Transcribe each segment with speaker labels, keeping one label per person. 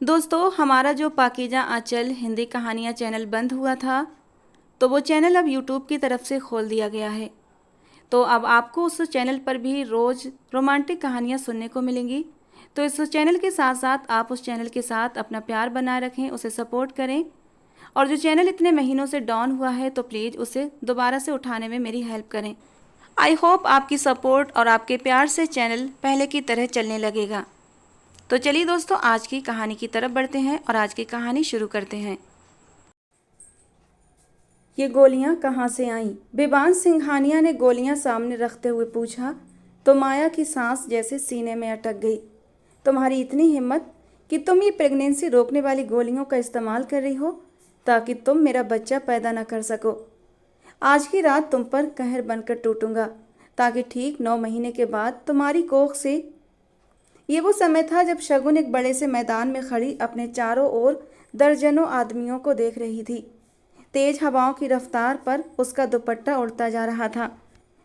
Speaker 1: दोस्तों, हमारा जो पाकीज़ा आंचल हिंदी कहानियाँ चैनल बंद हुआ था, तो वो चैनल अब यूट्यूब की तरफ से खोल दिया गया है। तो अब आपको उस चैनल पर भी रोज़ रोमांटिक कहानियाँ सुनने को मिलेंगी। तो इस चैनल के साथ साथ आप उस चैनल के साथ अपना प्यार बनाए रखें, उसे सपोर्ट करें। और जो चैनल इतने महीनों से डाउन हुआ है, तो प्लीज़ उसे दोबारा से उठाने में मेरी हेल्प करें। आई होप आपकी सपोर्ट और आपके प्यार से चैनल पहले की तरह चलने लगेगा। तो चलिए दोस्तों, आज की कहानी की तरफ बढ़ते हैं और आज की कहानी शुरू करते हैं। ये गोलियां कहाँ से आईं? बेबान सिंघानिया ने गोलियां सामने रखते हुए पूछा। तो माया की सांस जैसे सीने में अटक गई। तुम्हारी इतनी हिम्मत कि तुम ये प्रेगनेंसी रोकने वाली गोलियों का इस्तेमाल कर रही हो ताकि तुम मेरा बच्चा पैदा न कर सको। आज की रात तुम पर कहर बनकर टूटूंगा ताकि ठीक 9 महीने के बाद तुम्हारी कोख से। ये वो समय था जब शगुन एक बड़े से मैदान में खड़ी अपने चारों ओर दर्जनों आदमियों को देख रही थी। तेज हवाओं की रफ्तार पर उसका दुपट्टा उड़ता जा रहा था,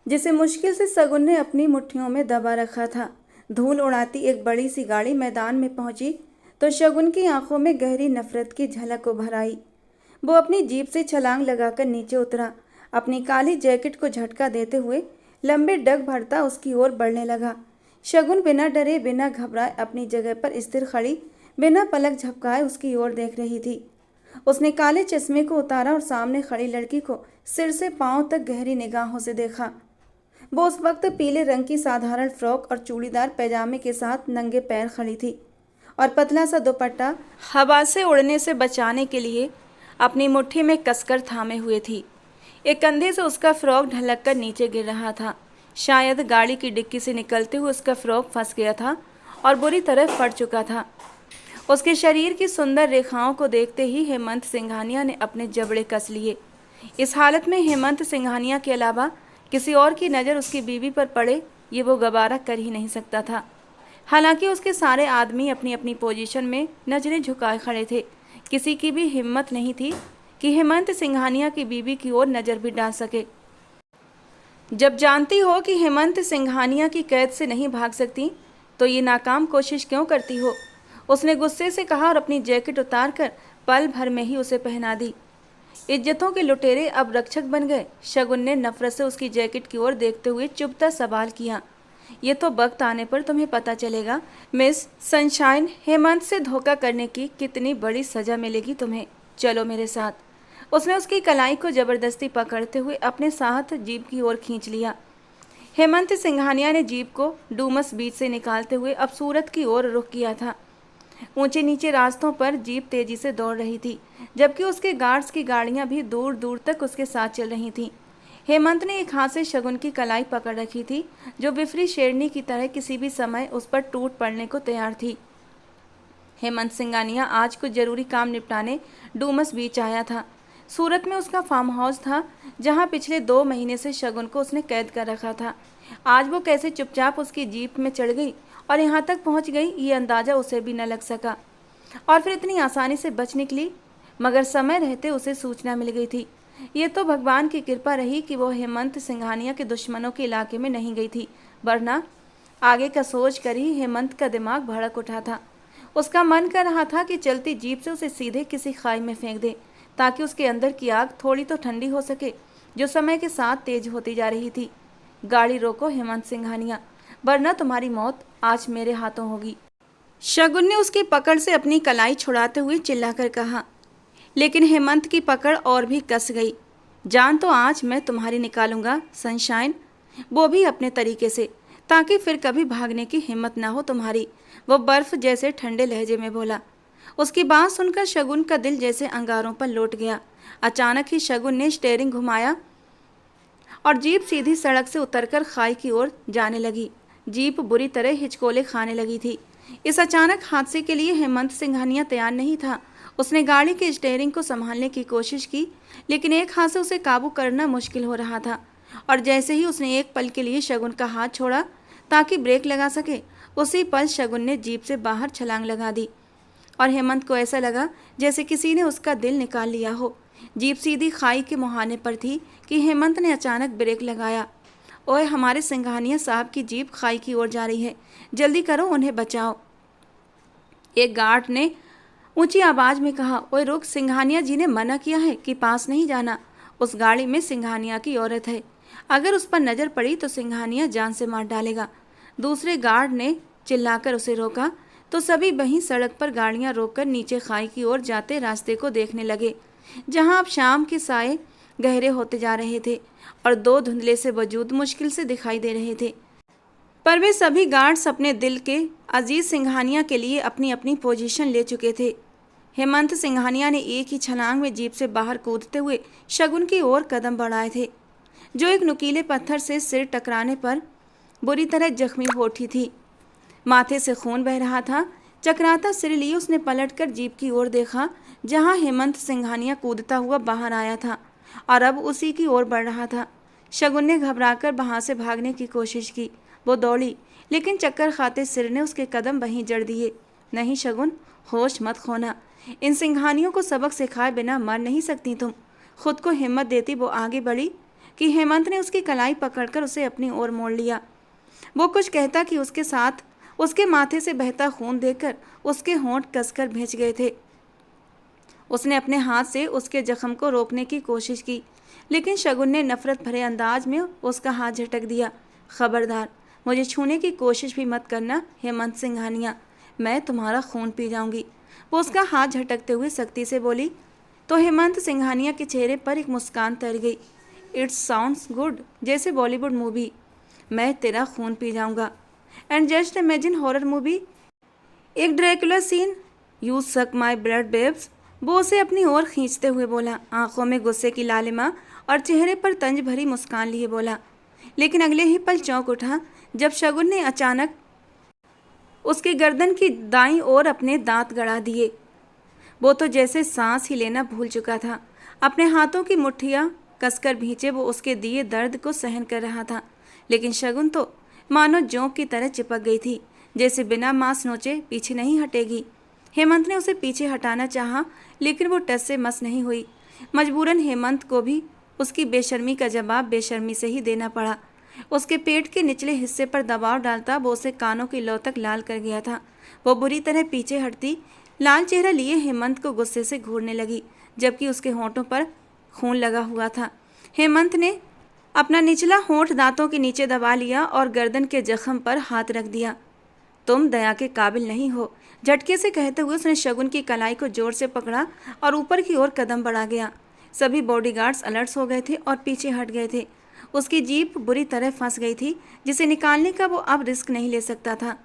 Speaker 1: जिसे मुश्किल से शगुन ने अपनी मुट्ठियों में दबा रखा था। धूल उड़ाती एक बड़ी सी गाड़ी मैदान में पहुंची तो शगुन की आंखों में गहरी नफरत की झलक उभर आई। वो अपनी जीप से छलांग लगाकर नीचे उतरा, अपनी काली जैकेट को झटका देते हुए लंबे डग भरता उसकी ओर बढ़ने लगा। शगुन बिना डरे बिना घबराए अपनी जगह पर स्थिर खड़ी, बिना पलक झपकाए उसकी ओर देख रही थी। उसने काले चश्मे को उतारा और सामने खड़ी लड़की को सिर से पांव तक गहरी निगाहों से देखा। वो उस वक्त पीले रंग की साधारण फ्रॉक और चूड़ीदार पैजामे के साथ नंगे पैर खड़ी थी और पतला सा दुपट्टा हवा से उड़ने से बचाने के लिए अपनी मुट्ठी में कसकर थामे हुए थी। एक कंधे से उसका फ्रॉक ढलक कर नीचे गिर रहा था। शायद गाड़ी की डिक्की से निकलते हुए उसका फ्रॉक फंस गया था और बुरी तरह फट चुका था। उसके शरीर की सुंदर रेखाओं को देखते ही हेमंत सिंघानिया ने अपने जबड़े कस लिए। इस हालत में हेमंत सिंघानिया के अलावा किसी और की नज़र उसकी बीवी पर पड़े, ये वो गवारा कर ही नहीं सकता था। हालांकि उसके सारे आदमी अपनी अपनी पोजीशन में नजरें झुकाए खड़े थे। किसी की भी हिम्मत नहीं थी कि हेमंत सिंघानिया की बीवी की ओर नज़र भी डाल सके। जब जानती हो कि हेमंत सिंघानिया की कैद से नहीं भाग सकती, तो ये नाकाम कोशिश क्यों करती हो? उसने गुस्से से कहा और अपनी जैकेट उतारकर पल भर में ही उसे पहना दी। इज्जतों के लुटेरे अब रक्षक बन गए। शगुन ने नफरत से उसकी जैकेट की ओर देखते हुए चुभता सवाल किया। ये तो वक्त आने पर तुम्हें पता चलेगा मिस सनशाइन, हेमंत से धोखा करने की कितनी बड़ी सजा मिलेगी तुम्हें। चलो मेरे साथ। उसने उसकी कलाई को जबरदस्ती पकड़ते हुए अपने साथ जीप की ओर खींच लिया। हेमंत सिंघानिया ने जीप को डूमस बीच से निकालते हुए अब सूरत की ओर रुख किया था। ऊंचे नीचे रास्तों पर जीप तेजी से दौड़ रही थी, जबकि उसके गार्ड्स की गाड़ियां भी दूर दूर तक उसके साथ चल रही थीं। हेमंत ने एक हाथ से शगुन की कलाई पकड़ रखी थी, जो विफरी शेरनी की तरह किसी भी समय उस पर टूट पड़ने को तैयार थी। हेमंत सिंघानिया आज कुछ जरूरी काम निपटाने डूमस बीच आया था। सूरत में उसका फार्म हाउस था, जहां पिछले 2 महीने से शगुन को उसने कैद कर रखा था। आज वो कैसे चुपचाप उसकी जीप में चढ़ गई और यहाँ तक पहुँच गई, ये अंदाज़ा उसे भी न लग सका। और फिर इतनी आसानी से बच निकली, मगर समय रहते उसे सूचना मिल गई थी। ये तो भगवान की कृपा रही कि वो हेमंत सिंघानिया के दुश्मनों के इलाके में नहीं गई थी, वरना आगे का सोच कर ही हेमंत का दिमाग भड़क उठा था। उसका मन कर रहा था कि चलती जीप से उसे सीधे किसी खाई में फेंक दे, ताकि उसके अंदर की आग थोड़ी तो ठंडी हो सके, जो समय के साथ तेज होती जा रही थी। गाड़ी रोको हेमंत सिंघानिया, वरना तुम्हारी मौत आज मेरे हाथों होगी। शगुन ने उसकी पकड़ से अपनी कलाई छुड़ाते हुए चिल्लाकर कहा। लेकिन हेमंत की पकड़ और भी कस गई। जान तो आज मैं तुम्हारी निकालूंगा सनशाइन, वो भी अपने तरीके से, ताकि फिर कभी भागने की हिम्मत ना हो तुम्हारी, वो बर्फ जैसे ठंडे लहजे में बोला। उसकी बात सुनकर शगुन का दिल जैसे अंगारों पर लौट गया। अचानक ही शगुन ने स्टीयरिंग घुमाया और जीप सीधी सड़क से उतरकर खाई की ओर जाने लगी। जीप बुरी तरह हिचकोले खाने लगी थी। इस अचानक हादसे के लिए हेमंत सिंघानिया तैयार नहीं था। उसने गाड़ी के स्टीयरिंग को संभालने की कोशिश की, लेकिन एक हाथ से उसे काबू करना मुश्किल हो रहा था। और जैसे ही उसने एक पल के लिए शगुन का हाथ छोड़ा ताकि ब्रेक लगा सके, उसी पल शगुन ने जीप से बाहर छलांग लगा दी और हेमंत को ऐसा लगा जैसे किसी ने उसका दिल निकाल लिया हो। जीप सीधी खाई के मुहाने पर थी कि हेमंत ने अचानक ब्रेक लगाया। ओए, हमारे सिंघानिया साहब की जीप खाई की ओर जा रही है, जल्दी करो, उन्हें बचाओ। एक गार्ड ने ऊंची आवाज में कहा, ओए रुक, सिंघानिया जी ने मना किया है कि पास नहीं जाना। उस गाड़ी में सिंघानिया की औरत है, अगर उस पर नजर पड़ी तो सिंघानिया जान से मार डालेगा। दूसरे गार्ड ने चिल्लाकर उसे रोका तो सभी वहीं सड़क पर गाड़ियां रोककर नीचे खाई की ओर जाते रास्ते को देखने लगे, जहां अब शाम के साए गहरे होते जा रहे थे और दो धुंधले से वजूद मुश्किल से दिखाई दे रहे थे। पर वे सभी गार्ड्स अपने दिल के अजीज सिंघानिया के लिए अपनी अपनी पोजीशन ले चुके थे। हेमंत सिंघानिया ने एक ही छलांग में जीप से बाहर कूदते हुए शगुन की ओर कदम बढ़ाए थे, जो एक नुकीले पत्थर से सिर टकराने पर बुरी तरह जख्मी हो उठी थी। माथे से खून बह रहा था। चकराता सिर लिए उसने पलटकर जीप की ओर देखा, जहां हेमंत सिंघानिया कूदता हुआ बाहर आया था और अब उसी की ओर बढ़ रहा था। शगुन ने घबराकर वहां से भागने की कोशिश की। वो दौड़ी, लेकिन चक्कर खाते सिर ने उसके कदम वहीं जड़ दिए। नहीं शगुन, होश मत खोना, इन सिंघानियों को सबक सिखाए बिना मर नहीं सकती तुम। खुद को हिम्मत देती वो आगे बढ़ी कि हेमंत ने उसकी कलाई पकड़कर उसे अपनी ओर मोड़ लिया। वो कुछ कहता कि उसके साथ उसके माथे से बहता खून देखकर उसके होंठ कसकर भींच गए थे। उसने अपने हाथ से उसके जख्म को रोकने की कोशिश की, लेकिन शगुन ने नफरत भरे अंदाज में उसका हाथ झटक दिया। खबरदार, मुझे छूने की कोशिश भी मत करना हेमंत सिंघानिया, मैं तुम्हारा खून पी जाऊंगी। वो उसका हाथ झटकते हुए सख्ती से बोली तो हेमंत सिंघानिया के चेहरे पर एक मुस्कान तर गई। इट्स साउंड्स गुड, जैसे बॉलीवुड मूवी, मैं तेरा खून पी जाऊंगा। And just imagine horror movie, एक Dracula scene, you suck my blood babes. वो उसे अपनी ओर खींचते हुए बोला, आंखों में गुस्से की लालिमा और चेहरे पर तंज भरी मुस्कान लिए बोला। लेकिन अगले ही पल चौंक उठा जब शगुन ने अचानक उसके गर्दन की दाईं ओर अपने दांत गड़ा दिए। वो तो जैसे सांस ही लेना भूल चुका था। अपने हाथों की मुट्ठियां कसकर भींचे वो उसके दिए दर्द को सहन कर रहा था, लेकिन शगुन तो मानो जोंक की तरह चिपक गई थी, जैसे बिना मांस नोचे पीछे नहीं हटेगी। हेमंत ने उसे पीछे हटाना चाहा, लेकिन वो टस से मस नहीं हुई। मजबूरन हेमंत को भी उसकी बेशर्मी का जवाब बेशर्मी से ही देना पड़ा। उसके पेट के निचले हिस्से पर दबाव डालता वो उसे कानों की लौ तक लाल कर गया था। वो बुरी तरह पीछे हटती लाल चेहरा लिए हेमंत को गुस्से से घूरने लगी, जबकि उसके होंठों पर खून लगा हुआ था। हेमंत ने अपना निचला होंठ दांतों के नीचे दबा लिया और गर्दन के जख्म पर हाथ रख दिया। तुम दया के काबिल नहीं हो, झटके से कहते हुए उसने शगुन की कलाई को जोर से पकड़ा और ऊपर की ओर कदम बढ़ा गया। सभी बॉडीगार्ड्स अलर्ट हो गए थे और पीछे हट गए थे। उसकी जीप बुरी तरह फंस गई थी, जिसे निकालने का वो अब रिस्क नहीं ले सकता था।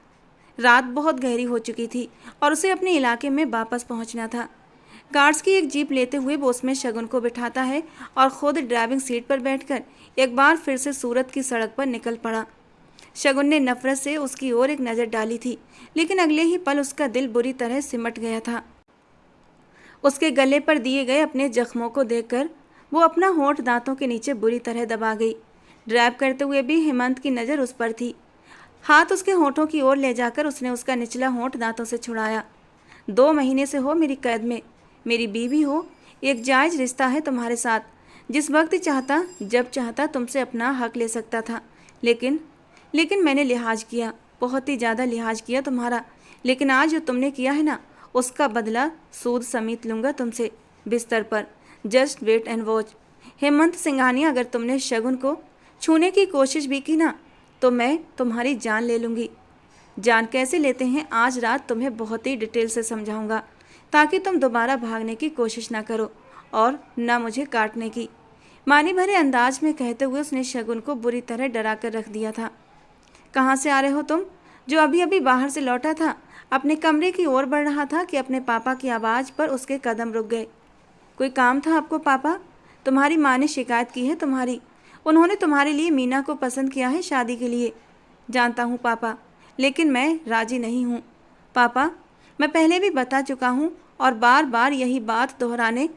Speaker 1: रात बहुत गहरी हो चुकी थी और उसे अपने इलाके में वापस पहुंचना था। गार्ड्स की एक जीप लेते हुए वो उसमें शगुन को बिठाता है और खुद ड्राइविंग सीट पर बैठकर एक बार फिर से सूरत की सड़क पर निकल पड़ा। शगुन ने नफरत से उसकी ओर एक नज़र डाली थी, लेकिन अगले ही पल उसका दिल बुरी तरह सिमट गया था। उसके गले पर दिए गए अपने जख्मों को देखकर वो अपना होंठ दांतों के नीचे बुरी तरह दबा गई। ड्राइव करते हुए भी हेमंत की नज़र उस पर थी। हाथ उसके होंठों की ओर ले जाकर उसने उसका निचला होंठ दांतों से छुड़ाया। 2 महीने से हो मेरी कैद में, मेरी बीवी हो, एक जायज़ रिश्ता है तुम्हारे साथ। जिस वक्त चाहता जब चाहता तुमसे अपना हक ले सकता था, लेकिन मैंने लिहाज किया, बहुत ही ज़्यादा लिहाज किया तुम्हारा। लेकिन आज जो तुमने किया है ना, उसका बदला सूद समेत लूँगा तुमसे बिस्तर पर। Just wait and watch. Hemant Singhania, अगर तुमने शगुन को छूने की कोशिश भी की ना, तो मैं तुम्हारी जान ले लूँगी। जान कैसे लेते हैं आज रात तुम्हें बहुत ही डिटेल से समझाऊंगा, ताकि तुम दोबारा भागने की कोशिश ना करो और ना मुझे काटने की। मानी भरे अंदाज में कहते हुए उसने शगुन को बुरी तरह डरा कर रख दिया था। कहाँ से आ रहे हो तुम? जो अभी अभी बाहर से लौटा था अपने कमरे की ओर बढ़ रहा था कि अपने पापा की आवाज़ पर उसके कदम रुक गए। कोई काम था आपको पापा? तुम्हारी माँ ने शिकायत की है तुम्हारी। उन्होंने तुम्हारे लिए मीना को पसंद किया है शादी के लिए। जानता हूँ पापा, लेकिन मैं राजी नहीं हूँ। पापा, मैं पहले भी बता चुका हूँ और बार बार यही बात दोहराने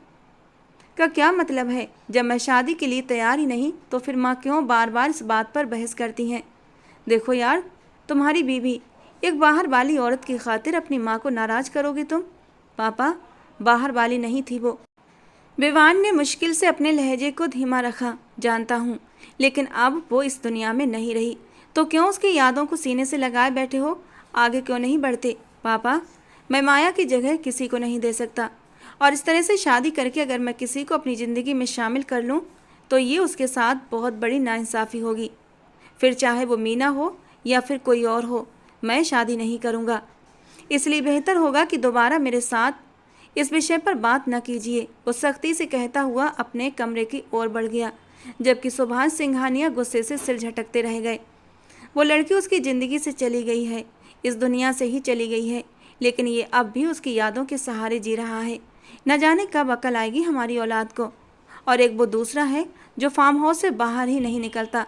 Speaker 1: का क्या मतलब है? जब मैं शादी के लिए तैयार ही नहीं तो फिर माँ क्यों बार बार इस बात पर बहस करती हैं? देखो यार, तुम्हारी बीवी, एक बाहर वाली औरत की खातिर अपनी माँ को नाराज़ करोगे तुम? पापा, बाहर वाली नहीं थी वो। विवान ने मुश्किल से अपने लहजे को धीमा रखा। जानता हूँ, लेकिन अब वो इस दुनिया में नहीं रही, तो क्यों उसकी यादों को सीने से लगाए बैठे हो? आगे क्यों नहीं बढ़ते? पापा, मैं माया की जगह किसी को नहीं दे सकता, और इस तरह से शादी करके अगर मैं किसी को अपनी ज़िंदगी में शामिल कर लूँ तो ये उसके साथ बहुत बड़ी नाइंसाफ़ी होगी। फिर चाहे वो मीना हो या फिर कोई और हो, मैं शादी नहीं करूँगा। इसलिए बेहतर होगा कि दोबारा मेरे साथ इस विषय पर बात न कीजिए। वो सख्ती से कहता हुआ अपने कमरे की ओर बढ़ गया, जबकि सुभाष सिंघानिया गुस्से से सिर झटकते रह गए। वो लड़की उसकी ज़िंदगी से चली गई है, इस दुनिया से ही चली गई है, लेकिन ये अब भी उसकी यादों के सहारे जी रहा है। न जाने कब अकल आएगी हमारी औलाद को। और एक वो दूसरा है जो फार्म हाउस से बाहर ही नहीं निकलता,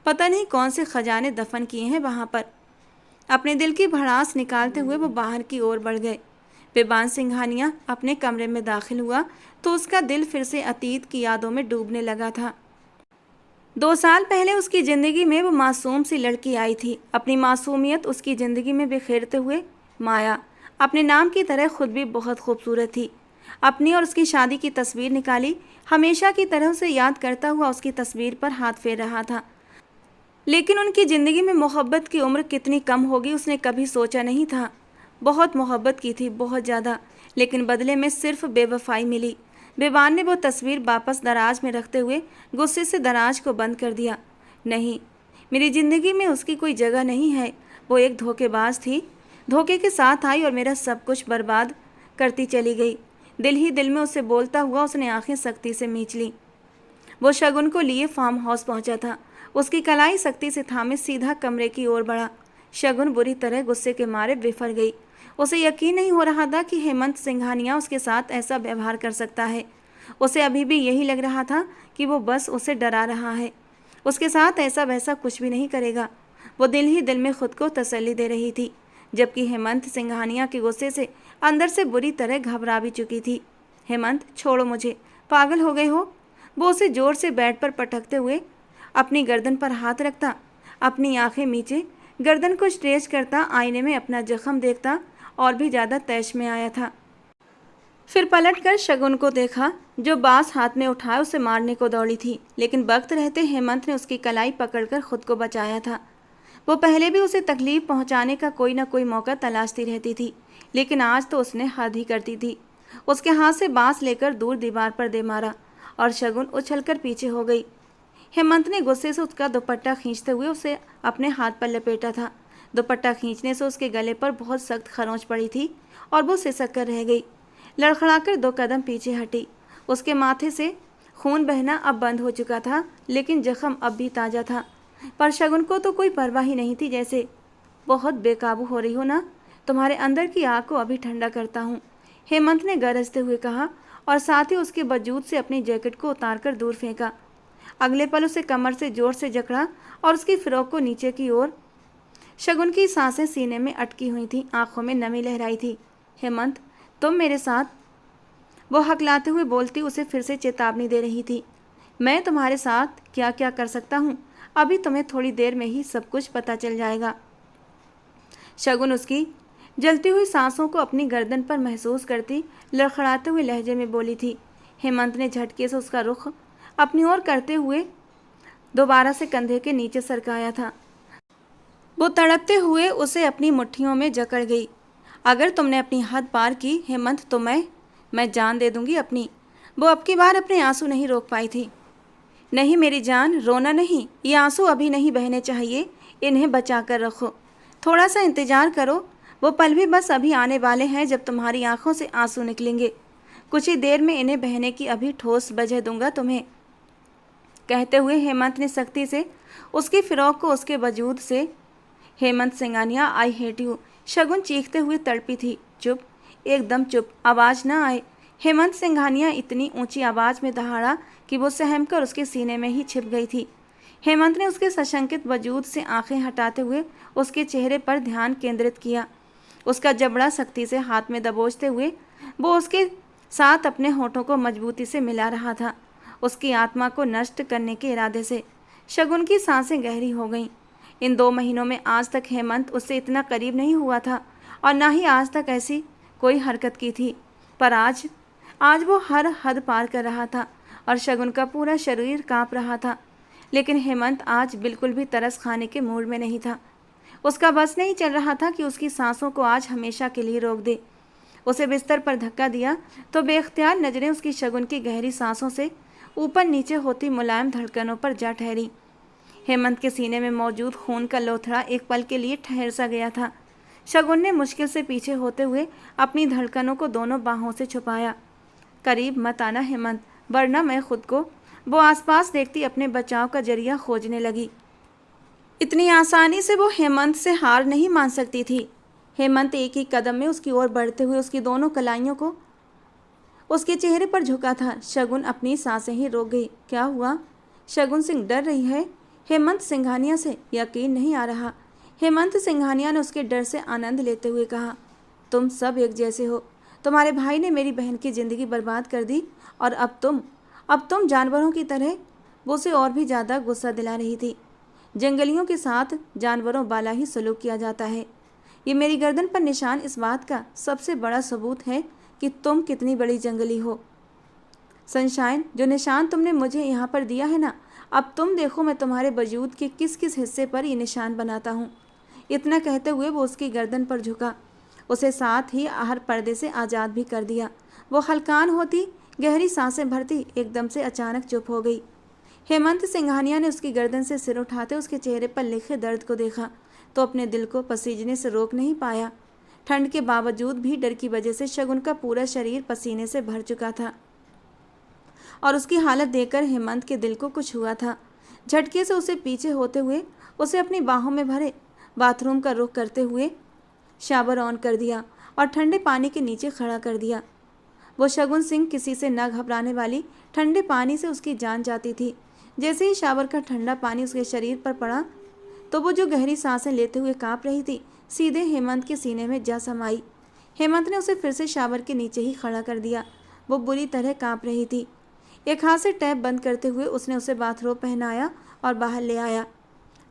Speaker 1: पता नहीं कौन से खजाने दफन किए हैं वहाँ पर। अपने दिल की भड़ास निकालते हुए वो बाहर की ओर बढ़ गए। बेबान सिंघानिया अपने कमरे में दाखिल हुआ तो उसका दिल फिर से अतीत की यादों में डूबने लगा था। 2 साल पहले उसकी ज़िंदगी में वो मासूम सी लड़की आई थी, अपनी मासूमियत उसकी ज़िंदगी में बिखेरते हुए। माया अपने नाम की तरह खुद भी बहुत खूबसूरत थी। अपनी और उसकी शादी की तस्वीर निकाली, हमेशा की तरह उसे याद करता हुआ उसकी तस्वीर पर हाथ फेर रहा था। लेकिन उनकी ज़िंदगी में मोहब्बत की उम्र कितनी कम होगी उसने कभी सोचा नहीं था। बहुत मोहब्बत की थी, बहुत ज़्यादा, लेकिन बदले में सिर्फ बेवफाई मिली। बेबान ने वो तस्वीर वापस दराज में रखते हुए गुस्से से दराज को बंद कर दिया। नहीं, मेरी ज़िंदगी में उसकी कोई जगह नहीं है। वो एक धोखेबाज थी, धोखे के साथ आई और मेरा सब कुछ बर्बाद करती चली गई। दिल ही दिल में उसे बोलता हुआ उसने आंखें सख्ती से मींच लीं। वो शगुन को लिए फार्म हाउस पहुंचा था। उसकी कलाई सख्ती से थामे सीधा कमरे की ओर बढ़ा। शगुन बुरी तरह गुस्से के मारे बिफर गई। उसे यकीन नहीं हो रहा था कि हेमंत सिंघानिया उसके साथ ऐसा व्यवहार कर सकता है। उसे अभी भी यही लग रहा था कि वो बस उसे डरा रहा है, उसके साथ ऐसा वैसा कुछ भी नहीं करेगा। वो दिल ही दिल में खुद को तसल्ली दे रही थी, जबकि हेमंत सिंघानिया के गुस्से से अंदर से बुरी तरह घबरा भी चुकी थी। हेमंत, छोड़ो मुझे, पागल हो गए हो? वो उसे जोर से बेड पर पटकते हुए अपनी गर्दन पर हाथ रखता, अपनी आंखें नीचे गर्दन को स्ट्रेच करता, आईने में अपना जख्म देखता और भी ज़्यादा तैश में आया था। फिर पलटकर शगुन को देखा जो बांस हाथ में उठाए उसे मारने को दौड़ी थी, लेकिन वक्त रहते हेमंत ने उसकी कलाई पकड़कर खुद को बचाया था। वो पहले भी उसे तकलीफ पहुंचाने का कोई ना कोई मौका तलाशती रहती थी, लेकिन आज तो उसने हद ही करती थी। उसके हाथ से बांस लेकर दूर दीवार पर दे मारा और शगुन उछलकर पीछे हो गई। हेमंत ने गुस्से से उसका दुपट्टा खींचते हुए उसे अपने हाथ पर लपेटा था। दुपट्टा खींचने से उसके गले पर बहुत सख्त खरोंच पड़ी थी और वो सिसक कर रह गई। लड़खड़ाकर 2 कदम पीछे हटी। उसके माथे से खून बहना अब बंद हो चुका था, लेकिन जख्म अब भी ताज़ा था। पर शगुन को तो कोई परवाह ही नहीं थी, जैसे बहुत बेकाबू हो रही हो ना, तुम्हारे अंदर की आग को अभी ठंडा करता हूँ, हेमंत ने गरजते हुए कहा और साथ ही उसके वजूद से अपनी जैकेट को उतारकर दूर फेंका। अगले पल उसे कमर से जोर से जकड़ा और उसकी फिरौक को नीचे की ओर। शगुन की सांसें सीने में अटकी हुई थीं, आंखों में नमी लहराई थी। हेमंत, तुम मेरे साथ, वो हकलाते हुए बोलती उसे फिर से चेतावनी दे रही थी। मैं तुम्हारे साथ क्या क्या कर सकता हूँ, अभी तुम्हें थोड़ी देर में ही सब कुछ पता चल जाएगा। शगुन उसकी जलती हुई सांसों को अपनी गर्दन पर महसूस करती लड़खड़ाते हुए लहजे में बोली थी। हेमंत ने झटके से उसका रुख अपनी ओर करते हुए दोबारा से कंधे के नीचे सरकाया था। वो तड़पते हुए उसे अपनी मुट्ठियों में जकड़ गई। अगर तुमने अपनी हद पार की हेमंत, तो मैं जान दे दूंगी अपनी। वो अब की बार अपने आंसू नहीं रोक पाई थी। नहीं मेरी जान, रोना नहीं, ये आंसू अभी नहीं बहने चाहिए, इन्हें बचा कर रखो, थोड़ा सा इंतजार करो। वो पल भी बस अभी आने वाले हैं जब तुम्हारी आंखों से आंसू निकलेंगे। कुछ ही देर में इन्हें बहने की अभी ठोस वजह दूंगा तुम्हें। कहते हुए हेमंत ने सख्ती से उसकी फिरौक को उसके वजूद से। Hemant Singhania, I hate you, Shagun चीखते हुए तड़पी थी। चुप, एकदम चुप, आवाज़ ना आए। हेमंत सिंघानिया इतनी ऊंची आवाज़ में दहाड़ा कि वो सहमकर उसके सीने में ही छिप गई थी। हेमंत ने उसके सशंकित वजूद से आंखें हटाते हुए उसके चेहरे पर ध्यान केंद्रित किया। उसका जबड़ा सख्ती से हाथ में दबोचते हुए वो उसके साथ अपने होठों को मजबूती से मिला रहा था, उसकी आत्मा को नष्ट करने के इरादे से। शगुन की सांसें गहरी हो गईं। इन 2 महीनों में आज तक हेमंत उससे इतना करीब नहीं हुआ था और ना ही आज तक ऐसी कोई हरकत की थी, पर आज वो हर हद पार कर रहा था और शगुन का पूरा शरीर कांप रहा था। लेकिन हेमंत आज बिल्कुल भी तरस खाने के मूड में नहीं था। उसका बस नहीं चल रहा था कि उसकी सांसों को आज हमेशा के लिए रोक दे। उसे बिस्तर पर धक्का दिया तो बेख्तियार नजरें उसकी शगुन की गहरी सांसों से ऊपर नीचे होती मुलायम धड़कनों पर जा ठहरी। हेमंत के सीने में मौजूद खून का लोथड़ा एक पल के लिए ठहर सा गया था। शगुन ने मुश्किल से पीछे होते हुए अपनी धड़कनों को दोनों बाहों से छुपाया। करीब मत आना हेमंत, वरना मैं खुद को, वो आसपास देखती अपने बचाव का जरिया खोजने लगी। इतनी आसानी से वो हेमंत से हार नहीं मान सकती थी। हेमंत एक ही कदम में उसकी ओर बढ़ते हुए उसकी दोनों कलाइयों को उसके चेहरे पर झुका था। शगुन अपनी सांसें ही रोक गई। क्या हुआ? शगुन सिंह डर रही है? हेमंत सिंघानिया से यकीन नहीं आ रहा। हेमंत सिंघानिया ने उसके डर से आनंद लेते हुए कहा, तुम सब एक जैसे हो। तुम्हारे भाई ने मेरी बहन की ज़िंदगी बर्बाद कर दी और अब तुम जानवरों की तरह। वो उसे और भी ज़्यादा गुस्सा दिला रही थी। जंगलियों के साथ जानवरों वाला ही सलूक किया जाता है। ये मेरी गर्दन पर निशान इस बात का सबसे बड़ा सबूत है कि तुम कितनी बड़ी जंगली हो। सनशाइन, जो निशान तुमने मुझे यहाँ पर दिया है ना, अब तुम देखो मैं तुम्हारे वजूद के किस किस हिस्से पर ये निशान बनाता हूँ। इतना कहते हुए वो उसकी गर्दन पर झुका, उसे साथ ही हर पर्दे से आज़ाद भी कर दिया। वो हलकान होती, गहरी सांसें भरती, एकदम से अचानक चुप हो गई। हेमंत सिंघानिया ने उसकी गर्दन से सिर उठाते उसके चेहरे पर लिखे दर्द को देखा तो अपने दिल को पसीजने से रोक नहीं पाया। ठंड के बावजूद भी डर की वजह से शगुन का पूरा शरीर पसीने से भर चुका था और उसकी हालत देखकर हेमंत के दिल को कुछ हुआ था। झटके से उसे पीछे होते हुए उसे अपनी बाहों में भरे बाथरूम का रुख करते हुए शावर ऑन कर दिया और ठंडे पानी के नीचे खड़ा कर दिया। वो शगुन सिंह किसी से न घबराने वाली, ठंडे पानी से उसकी जान जाती थी। जैसे ही शावर का ठंडा पानी उसके शरीर पर पड़ा तो वो जो गहरी सांसें लेते हुए कांप रही थी, सीधे हेमंत के सीने में जा समाई। हेमंत ने उसे फिर से शावर के नीचे ही खड़ा कर दिया। वो बुरी तरह कांप रही थी। एक हाथ से टैप बंद करते हुए उसने उसे बाथरोब पहनाया और बाहर ले आया।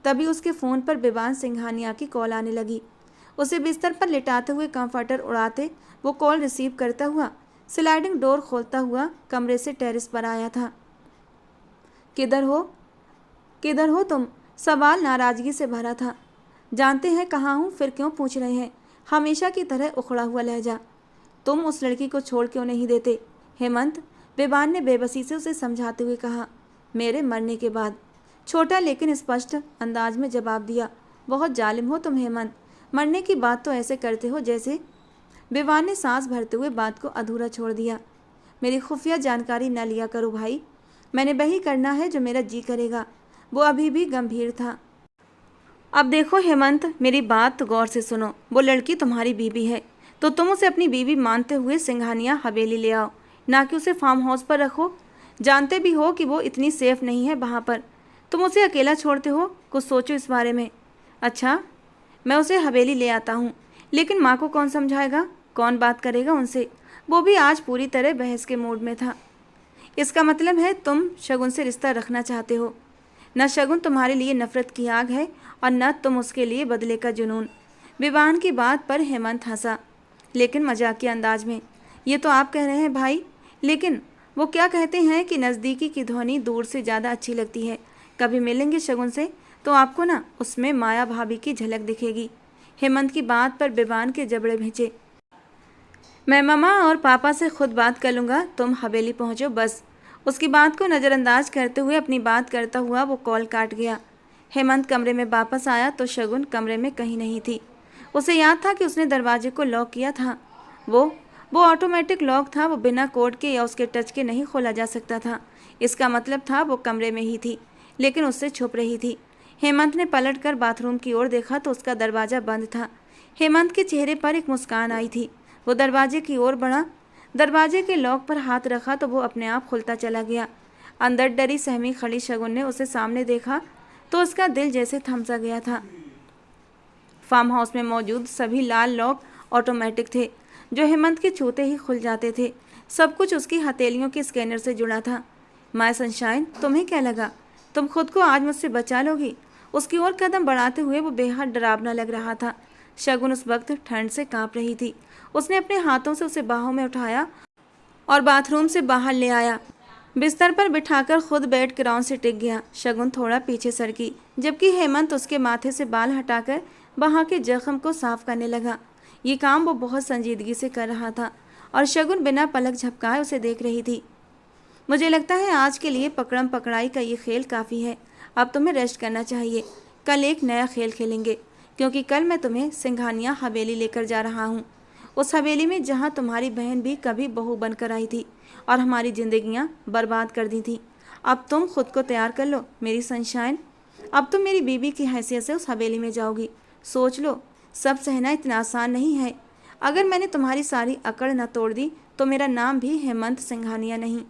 Speaker 1: तभी उसके फ़ोन पर बेबान सिंघानिया की कॉल आने लगी। उसे बिस्तर पर लिटाते हुए कंफर्टर उड़ाते वो कॉल रिसीव करता हुआ स्लाइडिंग डोर खोलता हुआ कमरे से टेरेस पर आया था। किधर हो तुम? सवाल नाराज़गी से भरा था। जानते हैं कहाँ हूँ, फिर क्यों पूछ रहे हैं? हमेशा की तरह उखड़ा हुआ लहजा। तुम उस लड़की को छोड़ क्यों नहीं देते? हेमंत, बेबान ने बेबसी से उसे समझाते हुए कहा। मेरे मरने के बाद, छोटा लेकिन स्पष्ट अंदाज में जवाब दिया। बहुत जालिम हो तुम हेमंत, मरने की बात तो ऐसे करते हो जैसे। बेबान ने सांस भरते हुए बात को अधूरा छोड़ दिया। मेरी खुफिया जानकारी न लिया करो भाई, मैंने वही करना है जो मेरा जी करेगा। वो अभी भी गंभीर था। अब देखो हेमंत, मेरी बात गौर से सुनो। वो लड़की तुम्हारी बीवी है तो तुम उसे अपनी बीवी मानते हुए सिंघानिया हवेली ले आओ, ना कि उसे फार्म हाउस पर रखो। जानते भी हो कि वो इतनी सेफ नहीं है वहाँ पर। तुम उसे अकेला छोड़ते हो, कुछ सोचो इस बारे में। अच्छा, मैं उसे हवेली ले आता हूँ, लेकिन माँ को कौन समझाएगा, कौन बात करेगा उनसे? वो भी आज पूरी तरह बहस के मूड में था। इसका मतलब है तुम शगुन से रिश्ता रखना चाहते हो। न शगुन तुम्हारे लिए नफरत की आग है और न तुम उसके लिए बदले का जुनून। विवान की बात पर हेमंत हंसा, लेकिन मजाकिया अंदाज में। ये तो आप कह रहे हैं भाई, लेकिन वो क्या कहते हैं कि नज़दीकी की ध्वनि दूर से ज़्यादा अच्छी लगती है। कभी मिलेंगे शगुन से तो आपको ना उसमें माया भाभी की झलक दिखेगी। हेमंत की बात पर बेबान के जबड़े भिंचे। मैं मामा और पापा से खुद बात कर लूँगा, तुम हवेली पहुँचो बस। उसकी बात को नज़रअंदाज करते हुए अपनी बात करता हुआ वो कॉल काट गया। हेमंत कमरे में वापस आया तो शगुन कमरे में कहीं नहीं थी। उसे याद था कि उसने दरवाजे को लॉक किया था। वो ऑटोमेटिक लॉक था, वो बिना कोड के या उसके टच के नहीं खोला जा सकता था। इसका मतलब था वो कमरे में ही थी, लेकिन उससे छुप रही थी। हेमंत ने पलटकर बाथरूम की ओर देखा तो उसका दरवाज़ा बंद था। हेमंत के चेहरे पर एक मुस्कान आई थी। वो दरवाजे की ओर बढ़ा, दरवाजे के लॉक पर हाथ रखा तो वो अपने आप खुलता चला गया। अंदर डरी सहमी खड़ी शगुन ने उसे सामने देखा तो उसका दिल जैसे थम सा गया था। फार्म हाउस में मौजूद सभी लाल लॉक ऑटोमेटिक थे, जो हेमंत के छूते ही खुल जाते थे। सब कुछ उसकी हथेलियों के स्कैनर से जुड़ा था। माय सनशाइन, तुम्हें क्या लगा तुम खुद को आज मुझसे बचा लोगी? उसकी ओर कदम बढ़ाते हुए वो बेहद डरावना लग रहा था। शगुन उस वक्त ठंड से कांप रही थी। उसने अपने हाथों से उसे बाहों में उठाया और बाथरूम से बाहर ले आया। बिस्तर पर बिठाकर खुद बेड ग्राउंड से टिक गया। शगुन थोड़ा पीछे सरकी, जबकि हेमंत उसके माथे से बाल हटाकर वहाँ के जख्म को साफ करने लगा। ये काम वो बहुत संजीदगी से कर रहा था और शगुन बिना पलक झपकाए उसे देख रही थी। मुझे लगता है आज के लिए पकड़म पकड़ाई का ये खेल काफ़ी है। अब तुम्हें रेस्ट करना चाहिए। कल एक नया खेल खेलेंगे, क्योंकि कल मैं तुम्हें सिंघानिया हवेली लेकर जा रहा हूँ। उस हवेली में जहाँ तुम्हारी बहन भी कभी बहू बनकर आई थी और हमारी जिंदगियाँ बर्बाद कर दी थी। अब तुम खुद को तैयार कर लो मेरी सनशाइन। अब तुम मेरी बीवी की हैसियत से उस हवेली में जाओगी। सोच लो, सब सहना इतना आसान नहीं है। अगर मैंने तुम्हारी सारी अकड़ न तोड़ दी तो मेरा नाम भी हेमंत सिंघानिया नहीं।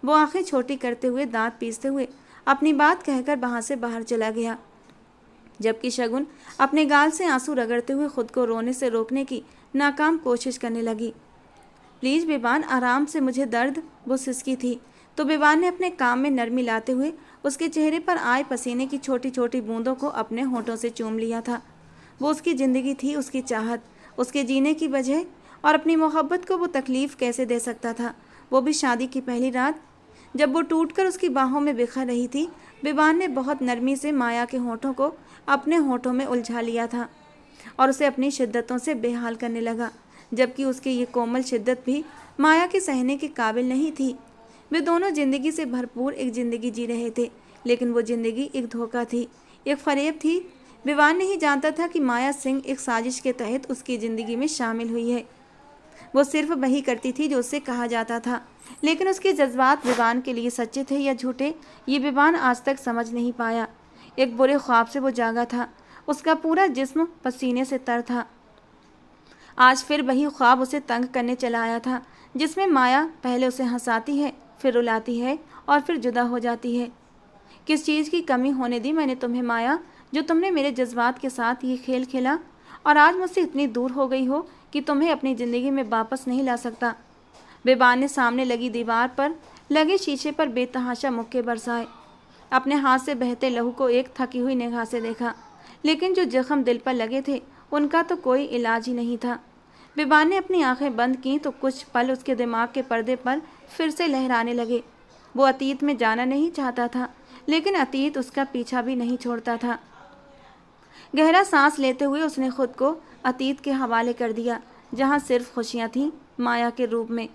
Speaker 1: वो आंखें छोटी करते हुए, दांत पीसते हुए अपनी बात कहकर वहाँ से बाहर चला गया, जबकि शगुन अपने गाल से आंसू रगड़ते हुए खुद को रोने से रोकने की नाकाम कोशिश करने लगी। प्लीज़ बेबान, आराम से, मुझे दर्द। वो सिसकी थी तो बेबान ने अपने काम में नरमी लाते हुए उसके चेहरे पर आए पसीने की छोटी छोटी बूंदों को अपने होठों से चूम लिया था। वो उसकी ज़िंदगी थी, उसकी चाहत, उसके जीने की वजह, और अपनी मोहब्बत को वो तकलीफ़ कैसे दे सकता था, वो भी शादी की पहली रात। जब वो टूटकर उसकी बाहों में बिखर रही थी, बेबान ने बहुत नरमी से माया के होठों को अपने होठों में उलझा लिया था और उसे अपनी शिद्दतों से बेहाल करने लगा, जबकि उसकी ये कोमल शिद्दत भी माया के सहने के काबिल नहीं थी। वे दोनों ज़िंदगी से भरपूर एक ज़िंदगी जी रहे थे, लेकिन वो ज़िंदगी एक धोखा थी, एक फरेब थी। बेबान नहीं जानता था कि माया सिंह एक साजिश के तहत उसकी ज़िंदगी में शामिल हुई है। वो सिर्फ वही करती थी जो उससे कहा जाता था, लेकिन उसके जज्बात बेबान के लिए सच्चे थे या झूठे, ये बेबान आज तक समझ नहीं पाया। एक बुरे ख्वाब से वो जागा था, उसका पूरा जिस्म पसीने से तर था। आज फिर वही ख्वाब उसे तंग करने चला आया था, जिसमें माया पहले उसे हंसाती है, फिर रुलाती है और फिर जुदा हो जाती है। किस चीज़ की कमी होने दी मैंने तुम्हें माया, जो तुमने मेरे जज्बात के साथ ये खेल खेला और आज मुझसे इतनी दूर हो गई हो कि तुम्हें अपनी ज़िंदगी में वापस नहीं ला सकता। बेबान ने सामने लगी दीवार पर लगे शीशे पर बेतहाशा मुक्के बरसाए। अपने हाथ से बहते लहू को एक थकी हुई निगाह से देखा, लेकिन जो जख्म दिल पर लगे थे उनका तो कोई इलाज ही नहीं था। बेबान ने अपनी आंखें बंद की तो कुछ पल उसके दिमाग के पर्दे पर फिर से लहराने लगे। वो अतीत में जाना नहीं चाहता था, लेकिन अतीत उसका पीछा भी नहीं छोड़ता था। गहरा सांस लेते हुए उसने खुद को अतीत के हवाले कर दिया, जहाँ सिर्फ खुशियाँ थीं माया के रूप में।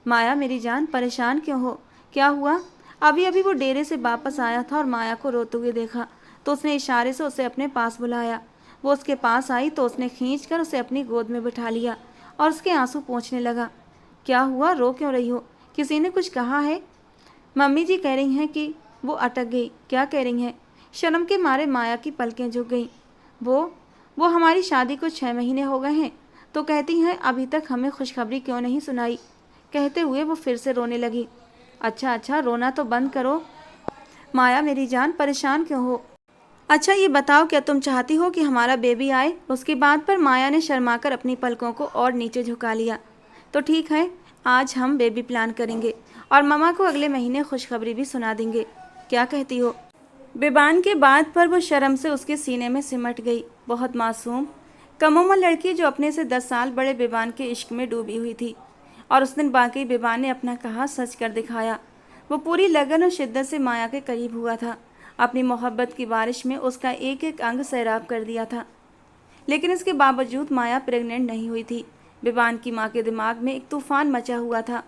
Speaker 1: माया मेरी जान, परेशान क्यों हो? क्या हुआ? अभी अभी वो डेरे से वापस आया था और माया को रोते हुए देखा तो उसने इशारे से उसे अपने पास बुलाया। वो उसके पास आई तो उसने खींचकर उसे अपनी गोद में बिठा लिया और उसके आंसू पोंछने लगा। क्या हुआ? रो क्यों रही हो? किसी ने कुछ कहा है? मम्मी जी कह रही हैं कि वो अटक गई। क्या कह रही हैं? शर्म के मारे माया की पलकें झुक गईं। वो हमारी शादी को 6 महीने हो गए हैं, तो कहती हैं अभी तक हमें खुशखबरी क्यों नहीं सुनाई। कहते हुए वो फिर से रोने लगी। अच्छा अच्छा, रोना तो बंद करो। माया मेरी जान, परेशान क्यों हो? अच्छा ये बताओ, क्या तुम चाहती हो कि हमारा बेबी आए? उसकी बात पर माया ने शर्माकर अपनी पलकों को और नीचे झुका लिया। तो ठीक है, आज हम बेबी प्लान करेंगे और ममा को अगले महीने खुशखबरी भी सुना देंगे। क्या कहती हो? बेबान के बात पर वो शर्म से उसके सीने में सिमट गई। बहुत मासूम कम उम्र लड़की जो अपने से 10 साल बड़े बेबान के इश्क में डूबी हुई थी। और उस दिन बाकी बेबान ने अपना कहा सच कर दिखाया। वो पूरी लगन और शिद्दत से माया के करीब हुआ था, अपनी मोहब्बत की बारिश में उसका एक एक अंग सैराब कर दिया था। लेकिन इसके बावजूद माया प्रेग्नेंट नहीं हुई थी। बेबान की माँ के दिमाग में एक तूफान मचा हुआ था।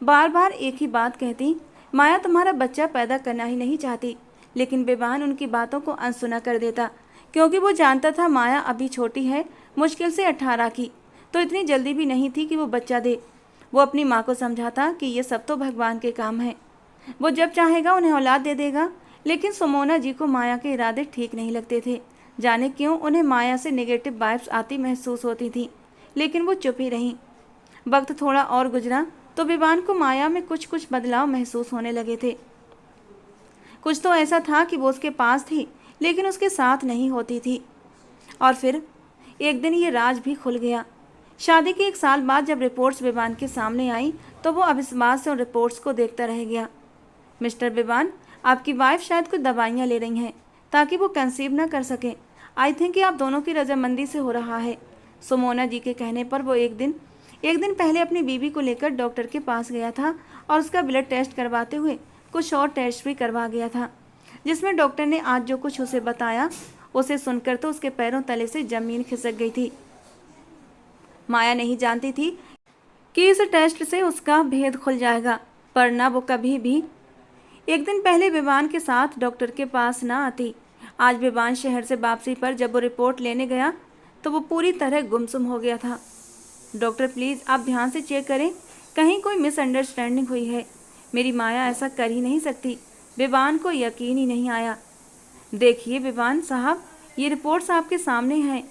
Speaker 1: बार बार एक ही बात कहती, माया तुम्हारा बच्चा पैदा करना ही नहीं चाहती। लेकिन बेबान उनकी बातों को अनसुना कर देता, क्योंकि वो जानता था माया अभी छोटी है, मुश्किल से 18 की, तो इतनी जल्दी भी नहीं थी कि वो बच्चा दे। वो अपनी माँ को समझाता कि ये सब तो भगवान के काम है, वो जब चाहेगा उन्हें औलाद दे देगा। लेकिन सुमोना जी को माया के इरादे ठीक नहीं लगते थे। जाने क्यों उन्हें माया से नेगेटिव वाइब्स आती महसूस होती थी, लेकिन वो चुप ही रहीं। वक्त थोड़ा और गुजरा तो बेबान को माया में कुछ कुछ बदलाव महसूस होने लगे थे। कुछ तो ऐसा था कि वो उसके पास थी लेकिन उसके साथ नहीं होती थी। और फिर एक दिन ये राज भी खुल गया। शादी के 1 साल बाद जब रिपोर्ट्स बेबान के सामने आई तो वो अविश्वास से उन रिपोर्ट्स को देखता रह गया। मिस्टर बेबान, आपकी वाइफ शायद कुछ दवाइयाँ ले रही हैं ताकि वो कंसीव ना कर सके। आई थिंक कि आप दोनों की रजामंदी से हो रहा है। सुमोना जी के कहने पर वो एक दिन पहले अपनी बीवी को लेकर डॉक्टर के पास गया था और उसका ब्लड टेस्ट करवाते हुए कुछ और टेस्ट भी करवा गया था, जिसमें डॉक्टर ने आज जो कुछ उसे बताया उसे सुनकर तो उसके पैरों तले से ज़मीन खिसक गई थी। माया नहीं जानती थी कि इस टेस्ट से उसका भेद खुल जाएगा, पर ना वो कभी भी एक दिन पहले विवान के साथ डॉक्टर के पास ना आती। आज विवान शहर से वापसी पर जब वो रिपोर्ट लेने गया तो वो पूरी तरह गुमसुम हो गया था। डॉक्टर प्लीज़ आप ध्यान से चेक करें, कहीं कोई मिसअंडरस्टैंडिंग हुई है। मेरी माया ऐसा कर ही नहीं सकती। विवान को यकीन ही नहीं आया। देखिए विवान साहब, ये रिपोर्ट्स आपके सामने हैं।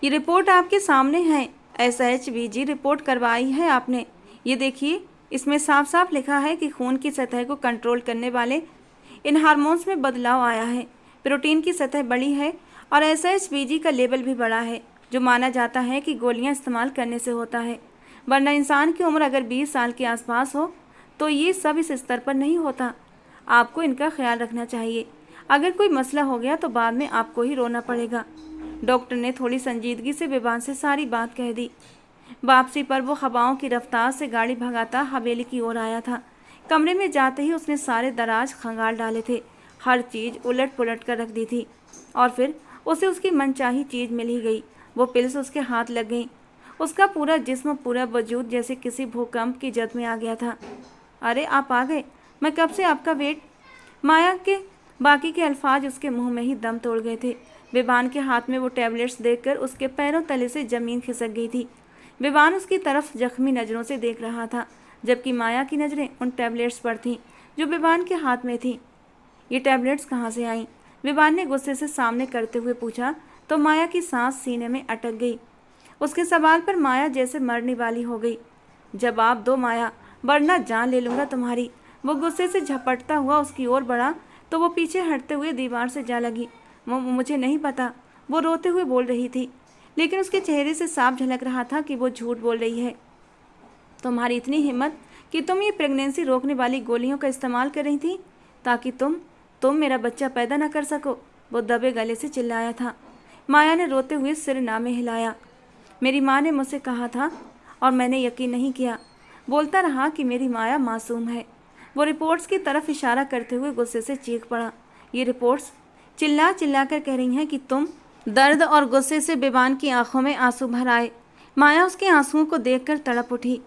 Speaker 1: ये रिपोर्ट आपके सामने है। SHBG रिपोर्ट करवाई है आपने। ये देखिए, इसमें साफ साफ लिखा है कि खून की सतह को कंट्रोल करने वाले इन हार्मोन्स में बदलाव आया है। प्रोटीन की सतह बड़ी है और SHBG का लेवल भी बड़ा है, जो माना जाता है कि गोलियां इस्तेमाल करने से होता है, वरना इंसान की उम्र अगर 20 साल के आसपास हो तो ये सब इस स्तर पर नहीं होता। आपको इनका ख्याल रखना चाहिए। अगर कोई मसला हो गया तो बाद में आपको ही रोना पड़ेगा। डॉक्टर ने थोड़ी संजीदगी से विवान से सारी बात कह दी। वापसी पर वो हवाओं की रफ्तार से गाड़ी भगाता हवेली की ओर आया था। कमरे में जाते ही उसने सारे दराज खंगाल डाले थे, हर चीज़ उलट पुलट कर रख दी थी, और फिर उसे उसकी मनचाही चीज़ मिल ही गई। वो पिल्स उसके हाथ लग गई। उसका पूरा जिस्म, पूरा वजूद जैसे किसी भूकंप की जद में आ गया था। अरे आप आ गए, मैं कब से आपका वेट। माया के बाकी के अल्फाज उसके मुंह में ही दम तोड़ गए थे। विवान के हाथ में वो टैबलेट्स देखकर उसके पैरों तले से ज़मीन खिसक गई थी। विवान उसकी तरफ जख्मी नज़रों से देख रहा था, जबकि माया की नज़रें उन टैबलेट्स पर थीं जो विवान के हाथ में थीं। ये टैबलेट्स कहाँ से आईं? विवान ने गुस्से से सामने करते हुए पूछा तो माया की सांस सीने में अटक गई। उसके सवाल पर माया जैसे मरने वाली हो गई। जवाब दो माया, वरना जान ले लूँगा तुम्हारी। वो गुस्से से झपटता हुआ उसकी ओर बढ़ा तो वो पीछे हटते हुए दीवार से जा लगी। मुझे नहीं पता, वो रोते हुए बोल रही थी, लेकिन उसके चेहरे से साफ झलक रहा था कि वो झूठ बोल रही है। तुम्हारी इतनी हिम्मत कि तुम ये प्रेगनेंसी रोकने वाली गोलियों का इस्तेमाल कर रही थी ताकि तुम मेरा बच्चा पैदा न कर सको, वो दबे गले से चिल्लाया था। माया ने रोते हुए सिर ना में हिलाया। मेरी माँ ने मुझसे कहा था और मैंने यकीन नहीं किया। बोलता रहा कि मेरी माया मासूम है। वो रिपोर्ट्स की तरफ इशारा करते हुए गुस्से से चीख पड़ा। ये रिपोर्ट्स चिल्ला चिल्ला कर कह रही हैं कि तुम। दर्द और गुस्से से विवान की आंखों में आंसू भर आए। माया उसके आंसुओं को देखकर तड़प उठी।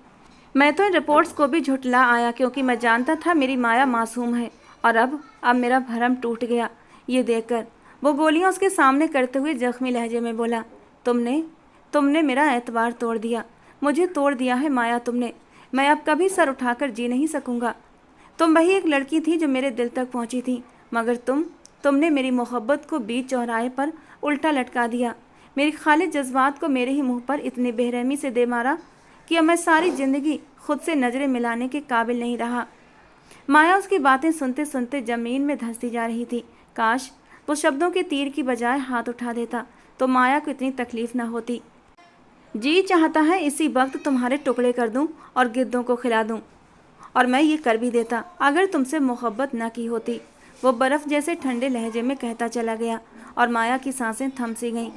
Speaker 1: मैं तो इन रिपोर्ट्स को भी झुठला आया क्योंकि मैं जानता था मेरी माया मासूम है, और अब मेरा भरम टूट गया ये देखकर। वो गोलियां उसके सामने करते हुए जख्मी लहजे में बोला, तुमने मेरा एतबार तोड़ दिया, मुझे तोड़ दिया है माया तुमने। मैं अब कभी सर उठाकर जी नहीं सकूंगा। तुम वही एक लड़की थी जो मेरे दिल तक पहुंची थी, मगर तुमने मेरी मोहब्बत को बीच चौराहे पर उल्टा लटका दिया। मेरी खालिद जज्बात को मेरे ही मुंह पर इतनी बेरहमी से दे मारा कि अब मैं सारी ज़िंदगी खुद से नज़रें मिलाने के काबिल नहीं रहा। माया उसकी बातें सुनते सुनते ज़मीन में धंसती जा रही थी। काश वो शब्दों के तीर की बजाय हाथ उठा देता तो माया को इतनी तकलीफ न होती। जी चाहता है इसी वक्त तुम्हारे टुकड़े कर दूं और गिद्धों को खिला दूं, और मैं ये कर भी देता अगर तुमसे मोहब्बत न की होती। वो बर्फ़ जैसे ठंडे लहजे में कहता चला गया और माया की सांसें थम सी गईं।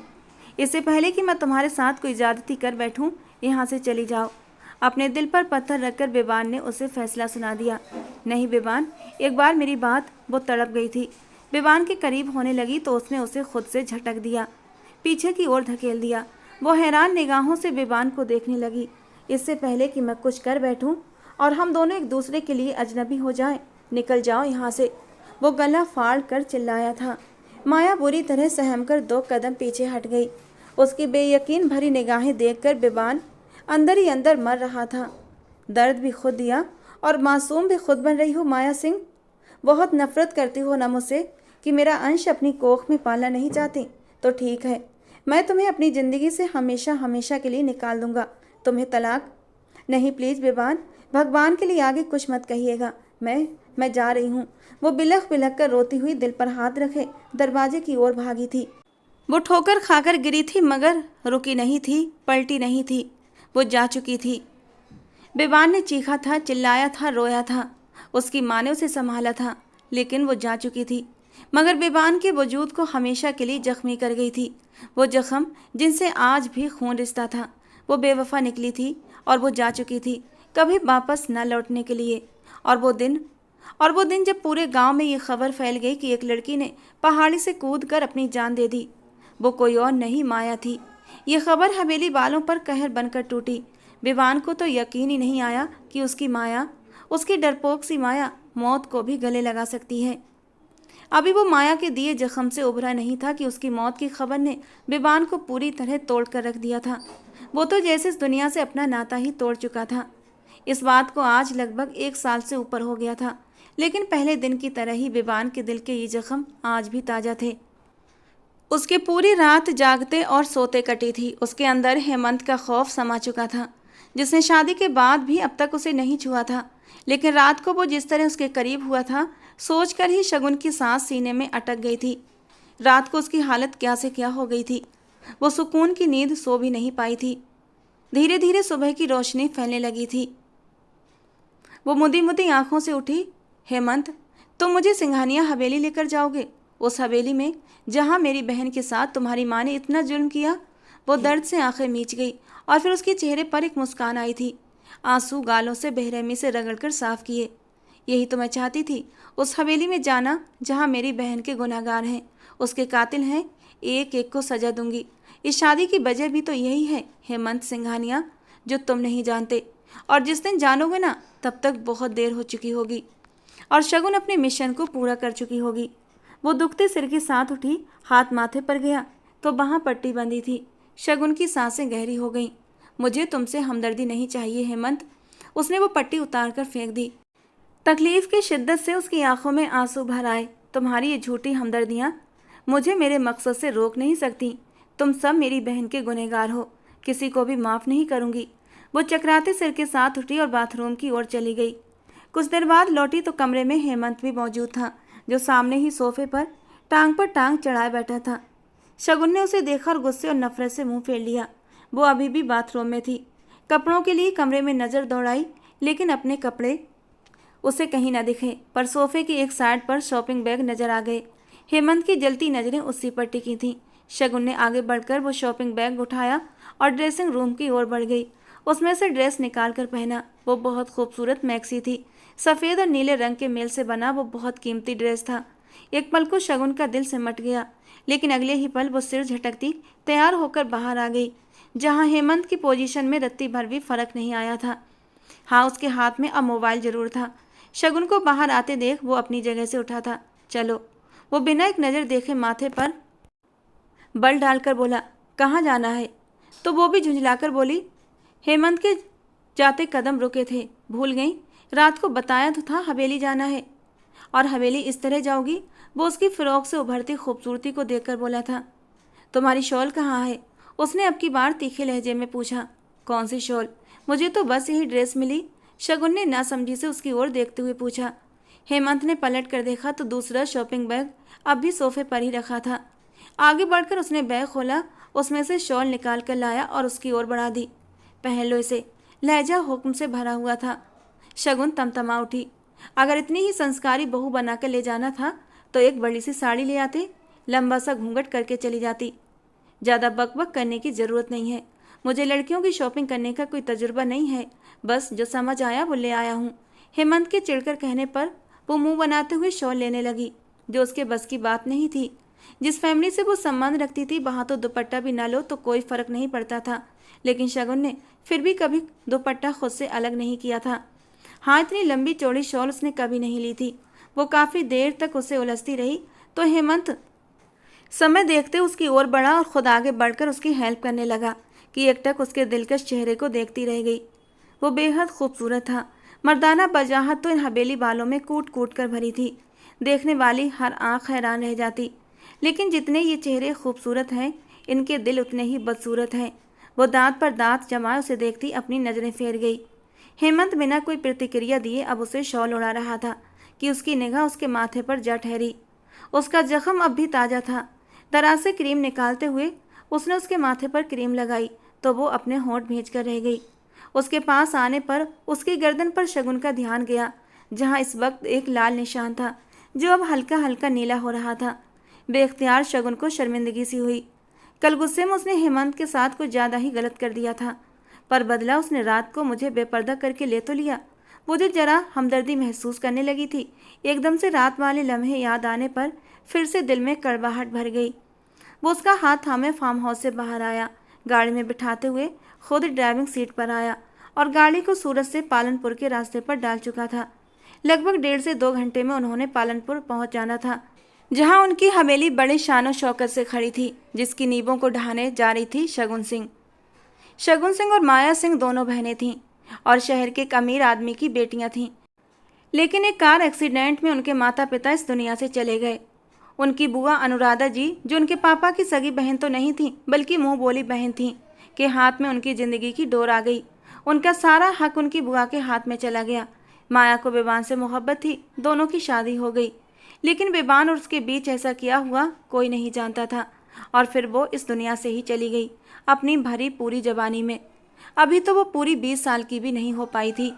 Speaker 1: इससे पहले कि मैं तुम्हारे साथ कोई ज़्यादती कर बैठूं, यहाँ से चली जाओ। अपने दिल पर पत्थर रखकर विवान ने उसे फैसला सुना दिया। नहीं विवान, एक बार मेरी बात। वो तड़प गई थी। विवान के करीब होने लगी तो उसने उसे खुद से झटक दिया, पीछे की ओर धकेल दिया। वो हैरान निगाहों से विवान को देखने लगी। इससे पहले कि मैं कुछ कर बैठूं और हम दोनों एक दूसरे के लिए अजनबी हो जाएं, निकल जाओ यहाँ से, वो गला फाड़ कर चिल्लाया था। माया बुरी तरह सहमकर 2 कदम पीछे हट गई। उसकी बेयकीन भरी निगाहें देखकर विवान अंदर ही अंदर मर रहा था। दर्द भी खुद दिया और मासूम भी खुद बन रही हो माया सिंह। बहुत नफरत करती हो ना मुझसे कि मेरा अंश अपनी कोख में पालना नहीं चाहती, तो ठीक है, मैं तुम्हें अपनी ज़िंदगी से हमेशा हमेशा के लिए निकाल दूंगा। तुम्हें तलाक नहीं, प्लीज़ विवान, भगवान के लिए आगे कुछ मत कहिएगा। मैं जा रही हूँ। वो बिलख बिलख कर रोती हुई दिल पर हाथ रखे दरवाजे की ओर भागी थी। वो ठोकर खाकर गिरी थी मगर रुकी नहीं थी, पलटी नहीं थी। वो जा चुकी थी। विवान ने चीखा था, चिल्लाया था, रोया था। उसकी माँ ने उसे संभाला था, लेकिन वो जा चुकी थी, मगर विवान के वजूद को हमेशा के लिए जख्मी कर गई थी। वो जख्म जिनसे आज भी खून रिश्ता था। वो बेवफा निकली थी और वो जा चुकी थी, कभी वापस न लौटने के लिए। और वो दिन जब पूरे गांव में ये खबर फैल गई कि एक लड़की ने पहाड़ी से कूदकर अपनी जान दे दी। वो कोई और नहीं, माया थी। ये खबर हवेली वालों पर कहर बनकर टूटी। विवान को तो यकीन ही नहीं आया कि उसकी माया, उसकी डरपोक सी माया, मौत को भी गले लगा सकती है। अभी वो माया के दिए जख्म से उभरा नहीं था कि उसकी मौत की खबर ने विवान को पूरी तरह तोड़ कर रख दिया था। वो तो जैसे इस दुनिया से अपना नाता ही तोड़ चुका था। इस बात को आज लगभग 1 साल से ऊपर हो गया था, लेकिन पहले दिन की तरह ही विवान के दिल के ये जख्म आज भी ताज़ा थे। उसकी पूरी रात जागते और सोते कटी थी। उसके अंदर हेमंत का खौफ समा चुका था, जिसने शादी के बाद भी अब तक उसे नहीं छुआ था। लेकिन रात को वो जिस तरह उसके करीब हुआ था, सोचकर ही शगुन की सांस सीने में अटक गई थी। रात को उसकी हालत क्या से क्या हो गई थी। वो सुकून की नींद सो भी नहीं पाई थी। धीरे धीरे सुबह की रोशनी फैलने लगी थी। वो मुदी मुदी आंखों से उठी। हेमंत, तुम मुझे सिंघानिया हवेली लेकर जाओगे? उस हवेली में जहाँ मेरी बहन के साथ तुम्हारी माँ ने इतना जुल्म किया। वो दर्द से आंखें मीच गई और फिर उसके चेहरे पर एक मुस्कान आई थी। आंसू गालों से बेरहमी से रगड़कर साफ किए। यही तो मैं चाहती थी, उस हवेली में जाना जहाँ मेरी बहन के गुनहगार हैं, उसके कातिल हैं। एक एक को सजा दूंगी। इस शादी की वजह भी तो यही है हेमंत सिंघानिया, जो तुम नहीं जानते। और जिस दिन जानोगे ना, तब तक बहुत देर हो चुकी होगी और शगुन अपने मिशन को पूरा कर चुकी होगी। वो दुखते सिर के साथ उठी। हाथ माथे पर गया तो वहाँ पट्टी बंधी थी। शगुन की सांसें गहरी हो गईं। मुझे तुमसे हमदर्दी नहीं चाहिए हेमंत। उसने वो पट्टी उतार कर फेंक दी। तकलीफ की शिद्दत से उसकी आंखों में आंसू भर आए। तुम्हारी ये झूठी हमदर्दियाँ मुझे मेरे मकसद से रोक नहीं सकती। तुम सब मेरी बहन के गुनहगार हो, किसी को भी माफ़ नहीं करूँगी। वो चकराते सिर के साथ उठी और बाथरूम की ओर चली गई। कुछ देर बाद लौटी तो कमरे में हेमंत भी मौजूद था, जो सामने ही सोफे पर टांग चढ़ाए बैठा था। शगुन ने उसे देखा और गुस्से और नफरत से मुंह फेर लिया। वो अभी भी बाथरूम में थी। कपड़ों के लिए कमरे में नज़र दौड़ाई, लेकिन अपने कपड़े उसे कहीं न दिखे। पर सोफे की एक साइड पर शॉपिंग बैग नजर आ गए। हेमंत की जलती नज़रें उसी पर टिकी थीं। शगुन ने आगे बढ़कर वो शॉपिंग बैग उठाया और ड्रेसिंग रूम की ओर बढ़ गई। उसमें से ड्रेस निकाल कर पहना। वो बहुत खूबसूरत मैक्सी थी। सफ़ेद और नीले रंग के मेल से बना वो बहुत कीमती ड्रेस था। एक पल को शगुन का दिल सिमट गया, लेकिन अगले ही पल वो सिर झटकती तैयार होकर बाहर आ गई, जहाँ हेमंत की पोजीशन में रत्ती भर भी फर्क नहीं आया था। हाँ, उसके हाथ में अब मोबाइल जरूर था। शगुन को बाहर आते देख वो अपनी जगह से उठा था। चलो, वो बिना एक नज़र देखे माथे पर बल डालकर बोला, कहाँ जाना है? तो वो भी झुंझलाकर बोली। हेमंत के जाते कदम रुके थे। भूल गई? रात को बताया तो था हवेली जाना है। और हवेली इस तरह जाओगी? वो उसकी फ़्रॉक से उभरती खूबसूरती को देखकर बोला था। तुम्हारी शॉल कहाँ है? उसने अब की बार तीखे लहजे में पूछा। कौन सी शॉल? मुझे तो बस यही ड्रेस मिली। शगुन ने नासमझी से उसकी ओर देखते हुए पूछा। हेमंत ने पलट कर देखा तो दूसरा शॉपिंग बैग अब भी सोफे पर ही रखा था। आगे बढ़कर उसने बैग खोला, उसमें से शॉल निकाल कर लाया और उसकी ओर बढ़ा दी। पहन लो इसे। लहजा हुक्म से भरा हुआ था। शगुन तमतमा उठी। अगर इतनी ही संस्कारी बहू बनाकर ले जाना था तो एक बड़ी सी साड़ी ले आते, लंबा सा घूंघट करके चली जाती। ज़्यादा बकबक करने की ज़रूरत नहीं है। मुझे लड़कियों की शॉपिंग करने का कोई तजुर्बा नहीं है। बस जो समझ आया वो ले आया हूँ। हेमंत के चिढ़कर कहने पर वो मुंह बनाते हुए शॉल लेने लगी, जो उसके बस की बात नहीं थी। जिस फैमिली से वो संबंध रखती थी वहाँ तो दुपट्टा भी ना लो तो कोई फ़र्क नहीं पड़ता था, लेकिन शगुन ने फिर भी कभी दुपट्टा खुद से अलग नहीं किया था। हाँ, इतनी लंबी चौड़ी शॉल उसने कभी नहीं ली थी। वो काफ़ी देर तक उसे उलझती रही तो हेमंत समय देखते उसकी ओर बढ़ा और खुद आगे बढ़कर उसकी हेल्प करने लगा कि एकटक उसके दिलकश चेहरे को देखती रह गई। वो बेहद खूबसूरत था। मर्दाना बजाहत तो इन हवेली वालों में कूट कूट कर भरी थी। देखने वाली हर आंख हैरान रह जाती। लेकिन जितने ये चेहरे खूबसूरत हैं, इनके दिल उतने ही बदसूरत हैं। वो दांत पर दांत जमाए उसे देखती अपनी नज़रें फेर गई। हेमंत बिना कोई प्रतिक्रिया दिए अब उसे शॉल उड़ा रहा था कि उसकी निगाह उसके माथे पर जा ठहरी। उसका जख्म अब भी ताज़ा था। दराज से क्रीम निकालते हुए उसने उसके माथे पर क्रीम लगाई तो वो अपने होंठ भींच कर रह गई। उसके पास आने पर उसकी गर्दन पर शगुन का ध्यान गया, जहाँ इस वक्त एक लाल निशान था जो अब हल्का हल्का नीला हो रहा था। बेख्तियार शगुन को शर्मिंदगी सी हुई। कल गुस्से में उसने हेमंत के साथ कुछ ज़्यादा ही गलत कर दिया था, पर बदला उसने रात को मुझे बेपर्दा करके ले तो लिया। वो जो जरा हमदर्दी महसूस करने लगी थी, एकदम से रात वाले लम्हे याद आने पर फिर से दिल में कड़वाहट भर गई। वो उसका हाथ थामे फार्म हाउस से बाहर आया, गाड़ी में बिठाते हुए खुद ड्राइविंग सीट पर आया और गाड़ी को सूरत से पालनपुर के रास्ते पर डाल चुका था। लगभग 1.5 से 2 घंटे में उन्होंने पालनपुर पहुंच जाना था, जहां उनकी हवेली बड़े शानो शौकत से खड़ी थी, जिसकी नींवों को ढाने जा रही थी शगुन सिंह। शगुन सिंह और माया सिंह दोनों बहनें थीं और शहर के एक अमीर आदमी की बेटियां थीं। लेकिन एक कार एक्सीडेंट में उनके माता पिता इस दुनिया से चले गए। उनकी बुआ अनुराधा जी, जो उनके पापा की सगी बहन तो नहीं थी बल्कि मुंह बोली बहन थीं, के हाथ में उनकी जिंदगी की डोर आ गई। उनका सारा हक उनकी बुआ के हाथ में चला गया। माया को बेबान से मोहब्बत थी, दोनों की शादी हो गई, लेकिन बेबान और उसके बीच ऐसा किया हुआ कोई नहीं जानता था। और फिर वो इस दुनिया से ही चली गई अपनी भरी पूरी जवानी में। अभी तो वो पूरी 20 साल की भी नहीं हो पाई थी।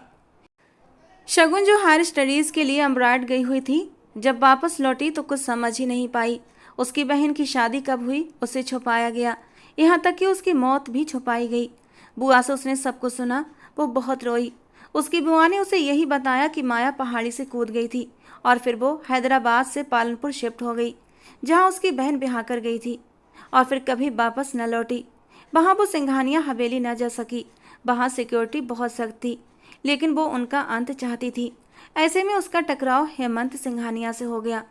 Speaker 1: शगुन, जो हायर स्टडीज़ के लिए अमराट गई हुई थी, जब वापस लौटी तो कुछ समझ ही नहीं पाई। उसकी बहन की शादी कब हुई उसे छुपाया गया, यहाँ तक कि उसकी मौत भी छुपाई गई। बुआ से उसने सब कुछ सुना। वो बहुत रोई। उसकी बुआ ने उसे यही बताया कि माया पहाड़ी से कूद गई थी और फिर वो हैदराबाद से पालनपुर शिफ्ट हो गई, जहाँ उसकी बहन ब्याह कर गई थी, और फिर कभी वापस न लौटी। वहाँ वो सिंघानिया हवेली न जा सकी। वहाँ सिक्योरिटी बहुत सख्त थी, लेकिन वो उनका अंत चाहती थी। ऐसे में उसका टकराव हेमंत सिंघानिया से हो गया।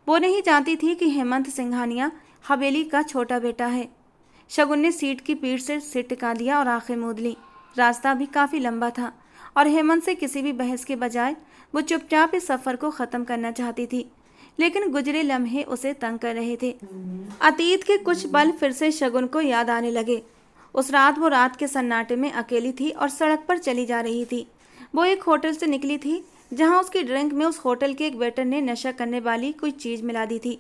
Speaker 1: वो नहीं जानती थी कि हेमंत सिंघानिया हवेली का छोटा बेटा है। शगुन ने सीट की पीठ से सिर टिका दिया और आंखें मूंद ली। रास्ता भी काफ़ी लंबा था और हेमंत से किसी भी बहस के बजाय वो चुपचाप इस सफ़र को ख़त्म करना चाहती थी, लेकिन गुजरे लम्हे उसे तंग कर रहे थे। अतीत के कुछ पल फिर से शगुन को याद आने लगे। उस रात वो रात के सन्नाटे में अकेली थी और सड़क पर चली जा रही थी। वो एक होटल से निकली थी, जहां उसकी ड्रिंक में उस होटल के एक वेटर ने नशा करने वाली कोई चीज़ मिला दी थी,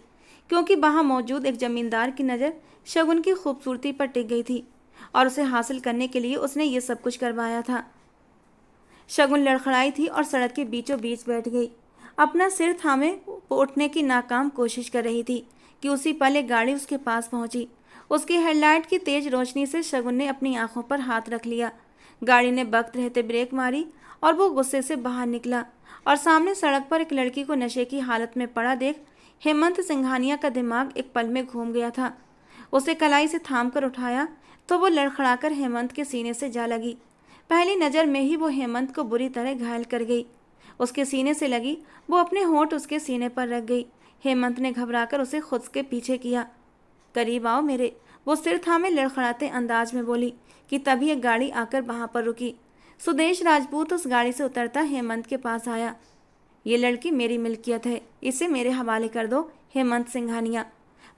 Speaker 1: क्योंकि वहां मौजूद एक जमींदार की नज़र शगुन की खूबसूरती पर टिक गई थी और उसे हासिल करने के लिए उसने ये सब कुछ करवाया था। शगुन लड़खड़ाई थी और सड़क के बीचों बीच बैठ गई। अपना सिर थामे उठने की नाकाम कोशिश कर रही थी कि उसी पल एक गाड़ी उसके पास पहुंची। उसकी हेडलाइट की तेज रोशनी से शगुन ने अपनी आंखों पर हाथ रख लिया। गाड़ी ने वक्त रहते ब्रेक मारी और वो गुस्से से बाहर निकला और सामने सड़क पर एक लड़की को नशे की हालत में पड़ा देख हेमंत सिंघानिया का दिमाग एक पल में घूम गया था। उसे कलाई से थाम कर उठाया तो वो लड़खड़ाकर हेमंत के सीने से जा लगी। पहली नज़र में ही वो हेमंत को बुरी तरह घायल कर गई। उसके सीने से लगी, वो अपने होंठ उसके सीने पर रख गई। हेमंत ने घबराकर उसे खुद के पीछे किया। करीब आओ मेरे, वो सिर थामे लड़खड़ाते अंदाज में बोली कि तभी एक गाड़ी आकर वहाँ पर रुकी। सुदेश राजपूत उस गाड़ी से उतरता हेमंत के पास आया। ये लड़की मेरी मिल्कियत है, इसे मेरे हवाले कर दो। हेमंत सिंघानिया।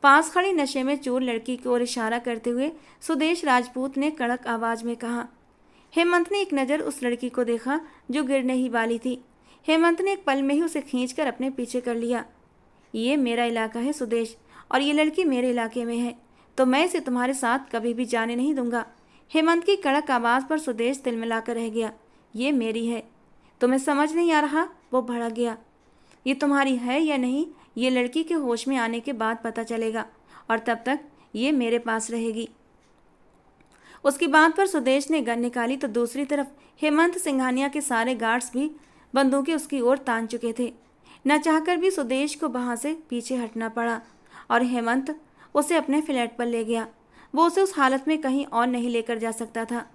Speaker 1: पास खड़ी नशे में चूर लड़की की ओर इशारा करते हुए सुदेश राजपूत ने कड़क आवाज में कहा। हेमंत ने एक नज़र उस लड़की को देखा जो गिरने ही वाली थी। हेमंत ने एक पल में ही उसे खींचकर अपने पीछे कर लिया। ये मेरा इलाका है सुदेश, और ये लड़की मेरे इलाके में है, तो मैं इसे तुम्हारे साथ कभी भी जाने नहीं दूंगा। हेमंत की कड़क आवाज़ पर सुदेश तिलमिलाकर रह गया। ये मेरी है, तुम्हें समझ नहीं आ रहा? वो भड़क गया। ये तुम्हारी है या नहीं, ये लड़की के होश में आने के बाद पता चलेगा, और तब तक ये मेरे पास रहेगी। उसकी बात पर सुदेश ने गन निकाली तो दूसरी तरफ हेमंत सिंघानिया के सारे गार्ड्स भी बंदूकें उसकी ओर तान चुके थे। न चाहकर भी सुदेश को वहाँ से पीछे हटना पड़ा और हेमंत उसे अपने फ्लैट पर ले गया। वो उसे उस हालत में कहीं और नहीं लेकर जा सकता था।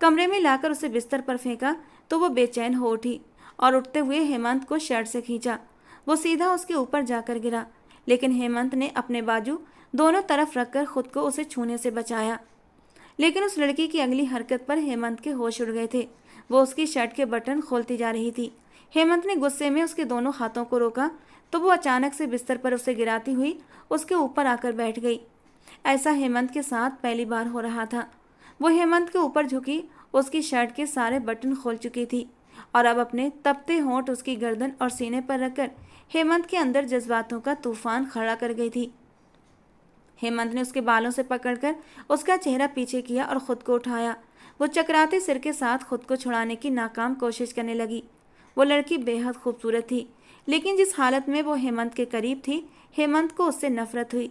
Speaker 1: कमरे में लाकर उसे बिस्तर पर फेंका तो वो बेचैन हो उठी और उठते हुए हेमंत को शर्ट से खींचा। वो सीधा उसके ऊपर जाकर गिरा, लेकिन हेमंत ने अपने बाजू दोनों तरफ रखकर खुद को उसे छूने से बचाया। लेकिन उस लड़की की अगली हरकत पर हेमंत के होश उड़ गए थे। वो उसकी शर्ट के बटन खोलती जा रही थी। हेमंत ने गुस्से में उसके दोनों हाथों को रोका तो वो अचानक से बिस्तर पर उसे गिराती हुई उसके ऊपर आकर बैठ गई। ऐसा हेमंत के साथ पहली बार हो रहा था। वो हेमंत के ऊपर झुकी, उसकी शर्ट के सारे बटन खोल चुकी थी और अब अपने तपते होंठ उसकी गर्दन और सीने पर रखकर हेमंत के अंदर जज्बातों का तूफान खड़ा कर गई थी। हेमंत ने उसके बालों से पकड़कर उसका चेहरा पीछे किया और खुद को उठाया। वो चकराते सिर के साथ खुद को छुड़ाने की नाकाम कोशिश करने लगी। वो लड़की बेहद खूबसूरत थी, लेकिन जिस हालत में वो हेमंत के करीब थी, हेमंत को उससे नफरत हुई।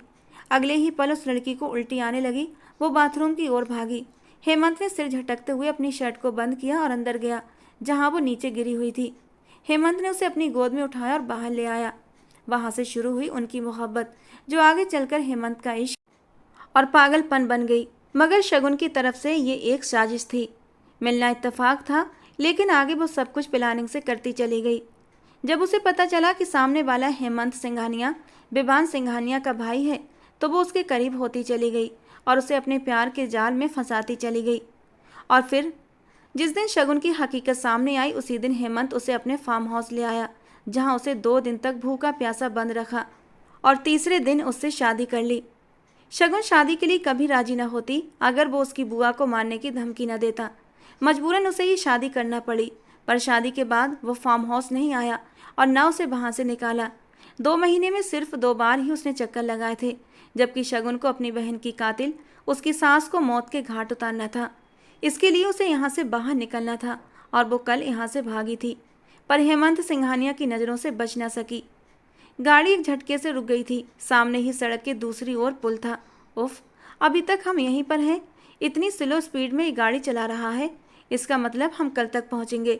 Speaker 1: अगले ही पल उस लड़की को उल्टी आने लगी। वो बाथरूम की ओर भागी। हेमंत ने सिर झटकते हुए अपनी शर्ट को बंद किया और अंदर गया, जहाँ वो नीचे गिरी हुई थी। हेमंत ने उसे अपनी गोद में उठाया और बाहर ले आया। वहाँ से शुरू हुई उनकी मोहब्बत, जो आगे चलकर हेमंत का इश्क और पागलपन बन गई। मगर शगुन की तरफ से ये एक साजिश थी। मिलना इत्तेफाक था, लेकिन आगे वो सब कुछ प्लानिंग से करती चली गई। जब उसे पता चला कि सामने वाला हेमंत सिंघानिया विवान सिंघानिया का भाई है, तो वो उसके करीब होती चली गई और उसे अपने प्यार के जाल में फंसाती चली गई। और फिर जिस दिन शगुन की हकीकत सामने आई, उसी दिन हेमंत उसे अपने फार्म हाउस ले आया, जहां उसे 2 दिन तक भूखा प्यासा बंद रखा और तीसरे दिन उससे शादी कर ली। शगुन शादी के लिए कभी राजी न होती अगर वो उसकी बुआ को मारने की धमकी न देता। मजबूरन उसे ही शादी करना पड़ी, पर शादी के बाद वो फार्म हाउस नहीं आया और न उसे वहां से निकाला। 2 महीने में सिर्फ 2 बार ही उसने चक्कर लगाए थे, जबकि शगुन को अपनी बहन की कातिल उसकी सास को मौत के घाट उतारना था। इसके लिए उसे यहाँ से बाहर निकलना था और वो कल यहाँ से भागी थी, पर हेमंत सिंघानिया की नज़रों से बच न सकी। गाड़ी एक झटके से रुक गई थी। सामने ही सड़क के दूसरी ओर पुल था। उफ, अभी तक हम यहीं पर हैं। इतनी स्लो स्पीड में ये गाड़ी चला रहा है, इसका मतलब हम कल तक पहुँचेंगे।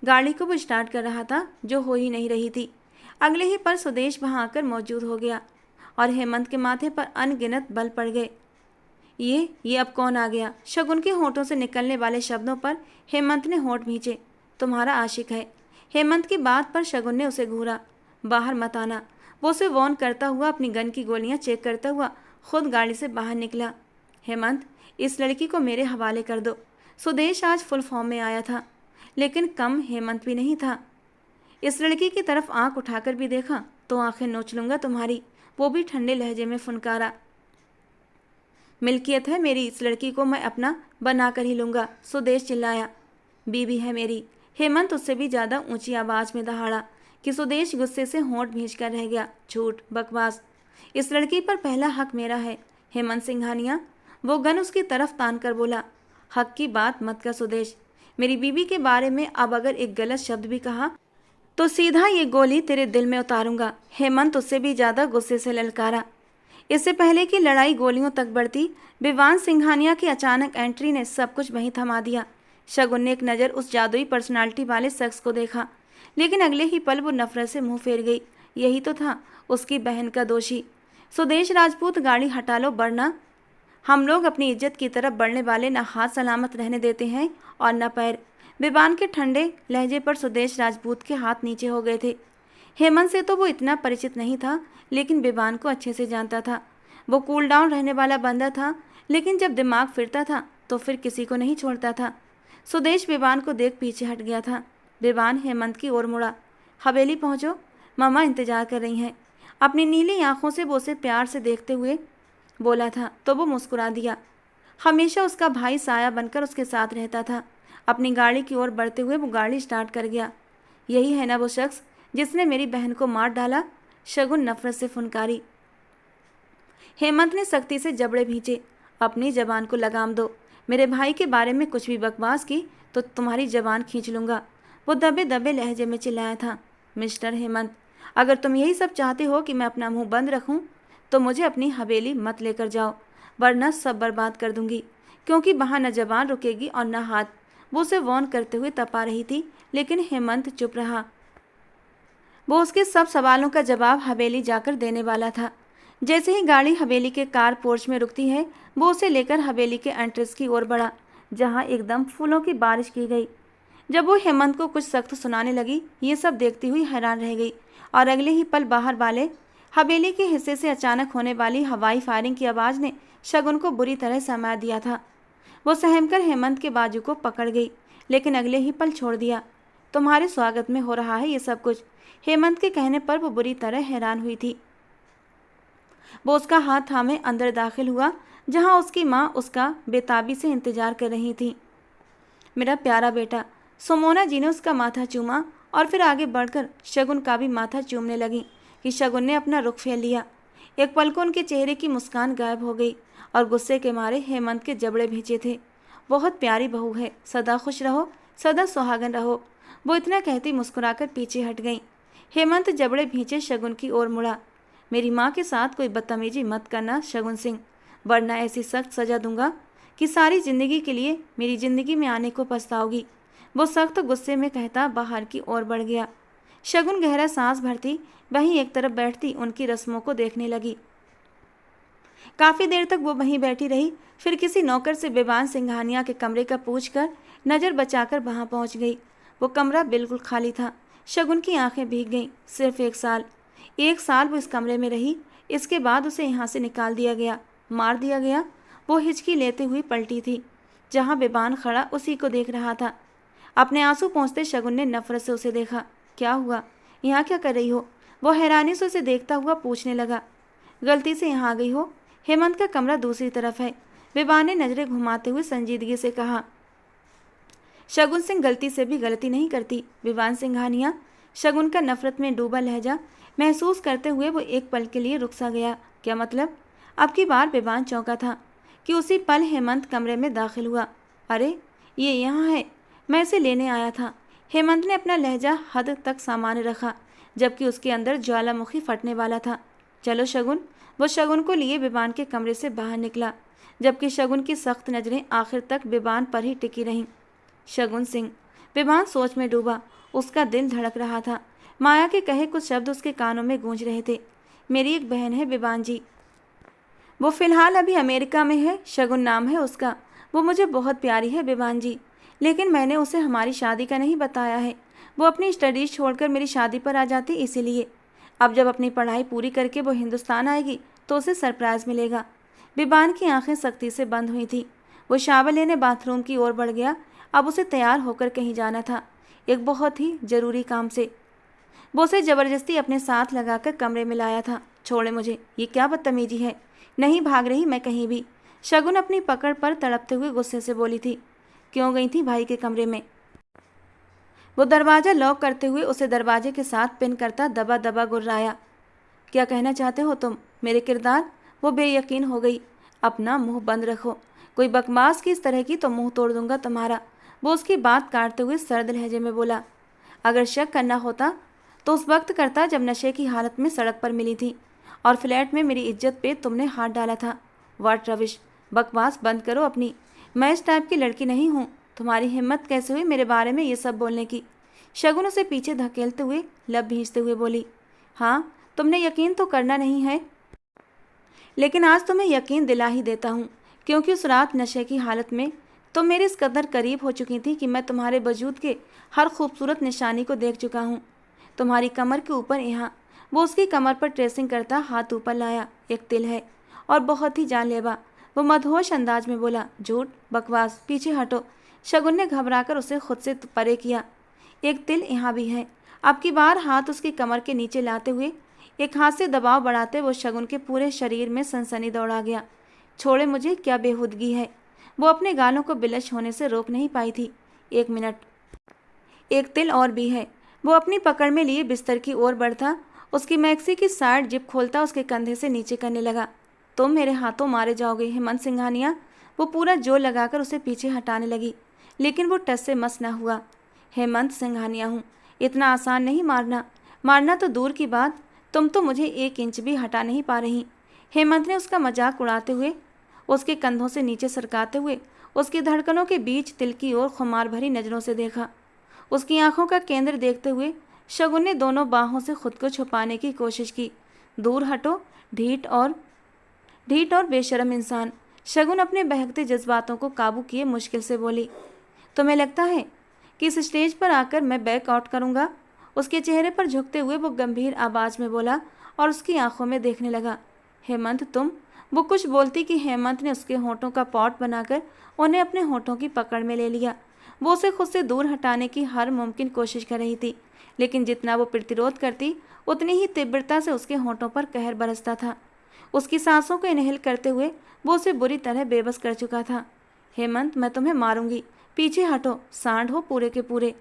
Speaker 1: गाड़ी को वो स्टार्ट कर रहा था, जो हो ही नहीं रही थी। अगले ही पल सुदेश वहाँ आकर मौजूद हो गया और हेमंत के माथे पर अनगिनत बल पड़ गए। ये अब कौन आ गया? शगुन के होठों से निकलने वाले शब्दों पर हेमंत ने होठ भींचे। तुम्हारा आशिक है। हेमंत की बात पर शगुन ने उसे घूरा। बाहर मत आना। वो उसे वॉर्न करता हुआ अपनी गन की गोलियां चेक करता हुआ खुद गाड़ी से बाहर निकला। हेमंत, इस लड़की को मेरे हवाले कर दो। सुदेश आज फुल फॉर्म में आया था, लेकिन कम हेमंत भी नहीं था। इस लड़की की तरफ आंख उठाकर भी देखा तो आंखें नोच लूंगा तुम्हारी, वो भी ठंडे लहजे में फुनकारा। मिल्कियत है मेरी, इस लड़की को मैं अपना बना कर ही लूँगा, सुदेश चिल्लाया। बीवी है मेरी। हेमंत उससे भी ज़्यादा ऊंची आवाज़ में दहाड़ा कि सुदेश गुस्से से होंठ भींच कर रह गया। झूठ, बकवास। इस लड़की पर पहला हक मेरा है, हेमंत सिंघानिया। वो गन उसकी तरफ तान कर बोला। हक की बात मत कर सुदेश। मेरी बीवी के बारे में अब अगर एक गलत शब्द भी कहा तो सीधा ये गोली तेरे दिल में उतारूंगा, हेमंत उससे भी ज़्यादा गुस्से से ललकारा। इससे पहले कि लड़ाई गोलियों तक बढ़ती, विवान सिंघानिया की अचानक एंट्री ने सब कुछ वहीं थमा दिया। शगुन ने एक नज़र उस जादुई पर्सनालिटी वाले शख्स को देखा, लेकिन अगले ही पल वो नफरत से मुंह फेर गई। यही तो था उसकी बहन का दोषी। सुदेश राजपूत, गाड़ी हटा लो वरना हम लोग अपनी इज्जत की तरफ बढ़ने वाले न हाथ सलामत रहने देते हैं और न पैर। विवान के ठंडे लहजे पर सुदेश राजपूत के हाथ नीचे हो गए थे। हेमंत से तो वो इतना परिचित नहीं था, लेकिन विवान को अच्छे से जानता था। वो कूल डाउन रहने वाला बंदा था, लेकिन जब दिमाग फिरता था तो फिर किसी को नहीं छोड़ता था। सुदेश विवान को देख पीछे हट गया था। विवान हेमंत की ओर मुड़ा। हवेली पहुंचो, मामा इंतजार कर रही हैं। अपनी नीली आंखों से वो उसे प्यार से देखते हुए बोला था तो वो मुस्कुरा दिया। हमेशा उसका भाई साया बनकर उसके साथ रहता था। अपनी गाड़ी की ओर बढ़ते हुए वो गाड़ी स्टार्ट कर गया। यही है ना वो शख्स जिसने मेरी बहन को मार डाला, शगुन नफरत से फुनकारी। हेमंत ने सख्ती से जबड़े भींचे। अपनी जबान को लगाम दो। मेरे भाई के बारे में कुछ भी बकवास की तो तुम्हारी जबान खींच लूँगा, वो दबे दबे लहजे में चिल्लाया था। मिस्टर हेमंत, अगर तुम यही सब चाहते हो कि मैं अपना मुंह बंद रखूं, तो मुझे अपनी हवेली मत लेकर जाओ, वरना सब बर्बाद कर दूंगी, क्योंकि वहाँ न जबान रुकेगी और न हाथ। वो उसे वॉर्न करते हुए तपा रही थी, लेकिन हेमंत चुप रहा। वो उसके सब सवालों का जवाब हवेली जाकर देने वाला था। जैसे ही गाड़ी हवेली के कार पोर्च में रुकती है, वो उसे लेकर हवेली के एंट्रेंस की ओर बढ़ा, जहाँ एकदम फूलों की बारिश की गई। जब वो हेमंत को कुछ सख्त सुनाने लगी, ये सब देखती हुई हैरान रह गई और अगले ही पल बाहर वाले हवेली के हिस्से से अचानक होने वाली हवाई फायरिंग की आवाज़ ने शगुन को बुरी तरह समा दिया था। वो सहमकर हेमंत के बाजू को पकड़ गई, लेकिन अगले ही पल छोड़ दिया। तुम्हारे स्वागत में हो रहा है ये सब कुछ। हेमंत के कहने पर वो बुरी तरह हैरान हुई थी। वो उसका हाथ थामे अंदर दाखिल हुआ, जहाँ उसकी माँ उसका बेताबी से इंतजार कर रही थी। मेरा प्यारा बेटा। सुमोना जी ने उसका माथा चूमा और फिर आगे बढ़कर शगुन का भी माथा चूमने लगी कि शगुन ने अपना रुख फेर लिया। एक पल को उनके चेहरे की मुस्कान गायब हो गई और गुस्से के मारे हेमंत के जबड़े भींचे थे। बहुत प्यारी बहू है, सदा खुश रहो, सदा सुहागन रहो। वो इतना कहती मुस्कुराकर पीछे हट गई। हेमंत जबड़े भींचे शगुन की ओर मुड़ा। मेरी माँ के साथ कोई बदतमीजी मत करना शगुन सिंह, वरना ऐसी सख्त सजा दूंगा कि सारी ज़िंदगी के लिए मेरी ज़िंदगी में आने को पछताओगी। वो सख्त गुस्से में कहता बाहर की ओर बढ़ गया। शगुन गहरा सांस भरती वहीं एक तरफ बैठती उनकी रस्मों को देखने लगी। काफ़ी देर तक वो वहीं बैठी रही, फिर किसी नौकर से बेबान सिंघानिया के कमरे का पूछकर नज़र बचाकर वहां पहुंच गई। वो कमरा बिल्कुल खाली था। शगुन की आंखें भीग गईं। सिर्फ 1 साल वो इस कमरे में रही। इसके बाद उसे यहाँ से निकाल दिया गया, मार दिया गया। वो हिचकी लेते हुई पलटी थी। जहाँ बेबान खड़ा उसी को देख रहा था। अपने आंसू पोंछते शगुन ने नफरत से उसे देखा। क्या हुआ? यहाँ क्या कर रही हो? वो हैरानी से उसे देखता हुआ पूछने लगा। गलती से यहाँ आ गई हो। हेमंत का कमरा दूसरी तरफ है। बेबान ने नजरें घुमाते हुए संजीदगी से कहा। शगुन सिंह गलती से भी गलती नहीं करती बेबान सिंघानिया। शगुन का नफरत में डूबा लहजा महसूस करते हुए वो एक पल के लिए रुक सा गया। क्या मतलब? अब की बार बेबान चौंका था कि उसी पल हेमंत कमरे में दाखिल हुआ। अरे ये यहाँ है, मैं इसे लेने आया था। हेमंत ने अपना लहजा हद तक सामान्य रखा, जबकि उसके अंदर ज्वालामुखी फटने वाला था। चलो शगुन। वो शगुन को लिए बेबान के कमरे से बाहर निकला, जबकि शगुन की सख्त नजरें आखिर तक बेबान पर ही टिकी रहीं। शगुन सिंह। बेबान सोच में डूबा। उसका दिल धड़क रहा था। माया के कहे कुछ शब्द उसके कानों में गूंज रहे थे। मेरी एक बहन है बेबान जी। वो फिलहाल अभी अमेरिका में है। शगुन नाम है उसका। वो मुझे बहुत प्यारी है बेबान जी, लेकिन मैंने उसे हमारी शादी का नहीं बताया है। वो अपनी स्टडीज छोड़कर मेरी शादी पर आ जाती, इसीलिए। अब जब अपनी पढ़ाई पूरी करके वो हिंदुस्तान आएगी तो उसे सरप्राइज मिलेगा। बेबान की आंखें सख्ती से बंद हुई थी। वो शावर लेने बाथरूम की ओर बढ़ गया। अब उसे तैयार होकर कहीं जाना था, एक बहुत ही जरूरी काम से। वो उसे जबरदस्ती अपने साथ लगाकर कमरे में लाया था। छोड़े मुझे, ये क्या बदतमीजी है। नहीं भाग रही मैं कहीं भी। शगुन अपनी पकड़ पर तड़पते हुए गुस्से से बोली थी। क्यों गई थी भाई के कमरे में? वो दरवाज़ा लॉक करते हुए उसे दरवाजे के साथ पिन करता दबा दबा गुर्राया। क्या कहना चाहते हो तुम? मेरे किरदार? वो बेयकीन हो गई। अपना मुंह बंद रखो। कोई बकवास की इस तरह की तो मुंह तोड़ दूंगा तुम्हारा। वो उसकी बात काटते हुए सर्द लहजे में बोला। अगर शक करना होता तो उस वक्त करता जब नशे की हालत में सड़क पर मिली थी और फ्लैट में मेरी इज्जत पे तुमने हाथ डाला था। व्हाट रविश। बकवास बंद करो अपनी। मैं इस टाइप की लड़की नहीं हूँ। तुम्हारी हिम्मत कैसे हुई मेरे बारे में ये सब बोलने की? शगुन उसे पीछे धकेलते हुए लब भींचते हुए बोली। हाँ, तुमने यकीन तो करना नहीं है, लेकिन आज तुम्हें यकीन दिला ही देता हूँ, क्योंकि उस रात नशे की हालत में तुम मेरे इस कदर करीब हो चुकी थी कि मैं तुम्हारे वजूद के हर खूबसूरत निशानी को देख चुका हूँ। तुम्हारी कमर के ऊपर यहाँ। वो उसकी कमर पर ट्रेसिंग करता हाथ ऊपर लाया। एक तिल है और बहुत ही जानलेवा। वो मदहोश अंदाज में बोला। झूठ, बकवास, पीछे हटो। शगुन ने घबराकर उसे खुद से परे किया। एक तिल यहाँ भी है। अब की बार हाथ उसकी कमर के नीचे लाते हुए एक हाथ से दबाव बढ़ाते वो शगुन के पूरे शरीर में सनसनी दौड़ा गया। छोड़े मुझे, क्या बेहूदगी है। वो अपने गालों को बिलश होने से रोक नहीं पाई थी। 1 मिनट, एक तिल और भी है। वो अपनी पकड़ में लिए बिस्तर की ओर बढ़ता, उसकी मैक्सी की साइड जिप खोलता उसके कंधे से नीचे करने लगा। तुम मेरे हाथों मारे जाओगे हेमंत सिंघानिया। वो पूरा जोर लगाकर उसे पीछे हटाने लगी, लेकिन वो टस से मस न हुआ। हेमंत सिंघानिया हूँ, इतना आसान नहीं मारना। मारना तो दूर की बात, तुम तो मुझे 1 इंच भी हटा नहीं पा रही। हेमंत ने उसका मजाक उड़ाते हुए उसके कंधों से नीचे सरकाते हुए उसकी धड़कनों के बीच तिल की ओर खुमार भरी नज़रों से देखा। उसकी आंखों का केंद्र देखते हुए शगुन ने दोनों बाहों से खुद को छुपाने की कोशिश की। दूर हटो, ढीठ और बेशर्म इंसान। शगुन अपने बहकते जज्बातों को काबू किए मुश्किल से बोली। तुम्हें लगता है कि इस स्टेज पर आकर मैं बैक आउट करूंगा? उसके चेहरे पर झुकते हुए वो गंभीर आवाज में बोला और उसकी आंखों में देखने लगा। हेमंत तुम। वो कुछ बोलती कि हेमंत ने उसके होठों का पॉट बनाकर उन्हें अपने होठों की पकड़ में ले लिया। वो उसे खुद से दूर हटाने की हर मुमकिन कोशिश कर रही थी, लेकिन जितना वो प्रतिरोध करती उतनी ही तीव्रता से उसके होठों पर कहर बरसता था। उसकी सांसों को इनहेल करते हुए वो उसे बुरी तरह बेबस कर चुका था। हेमंत, मैं तुम्हें मारूंगी। पीछे हटो, सांड हो पूरे के पूरे।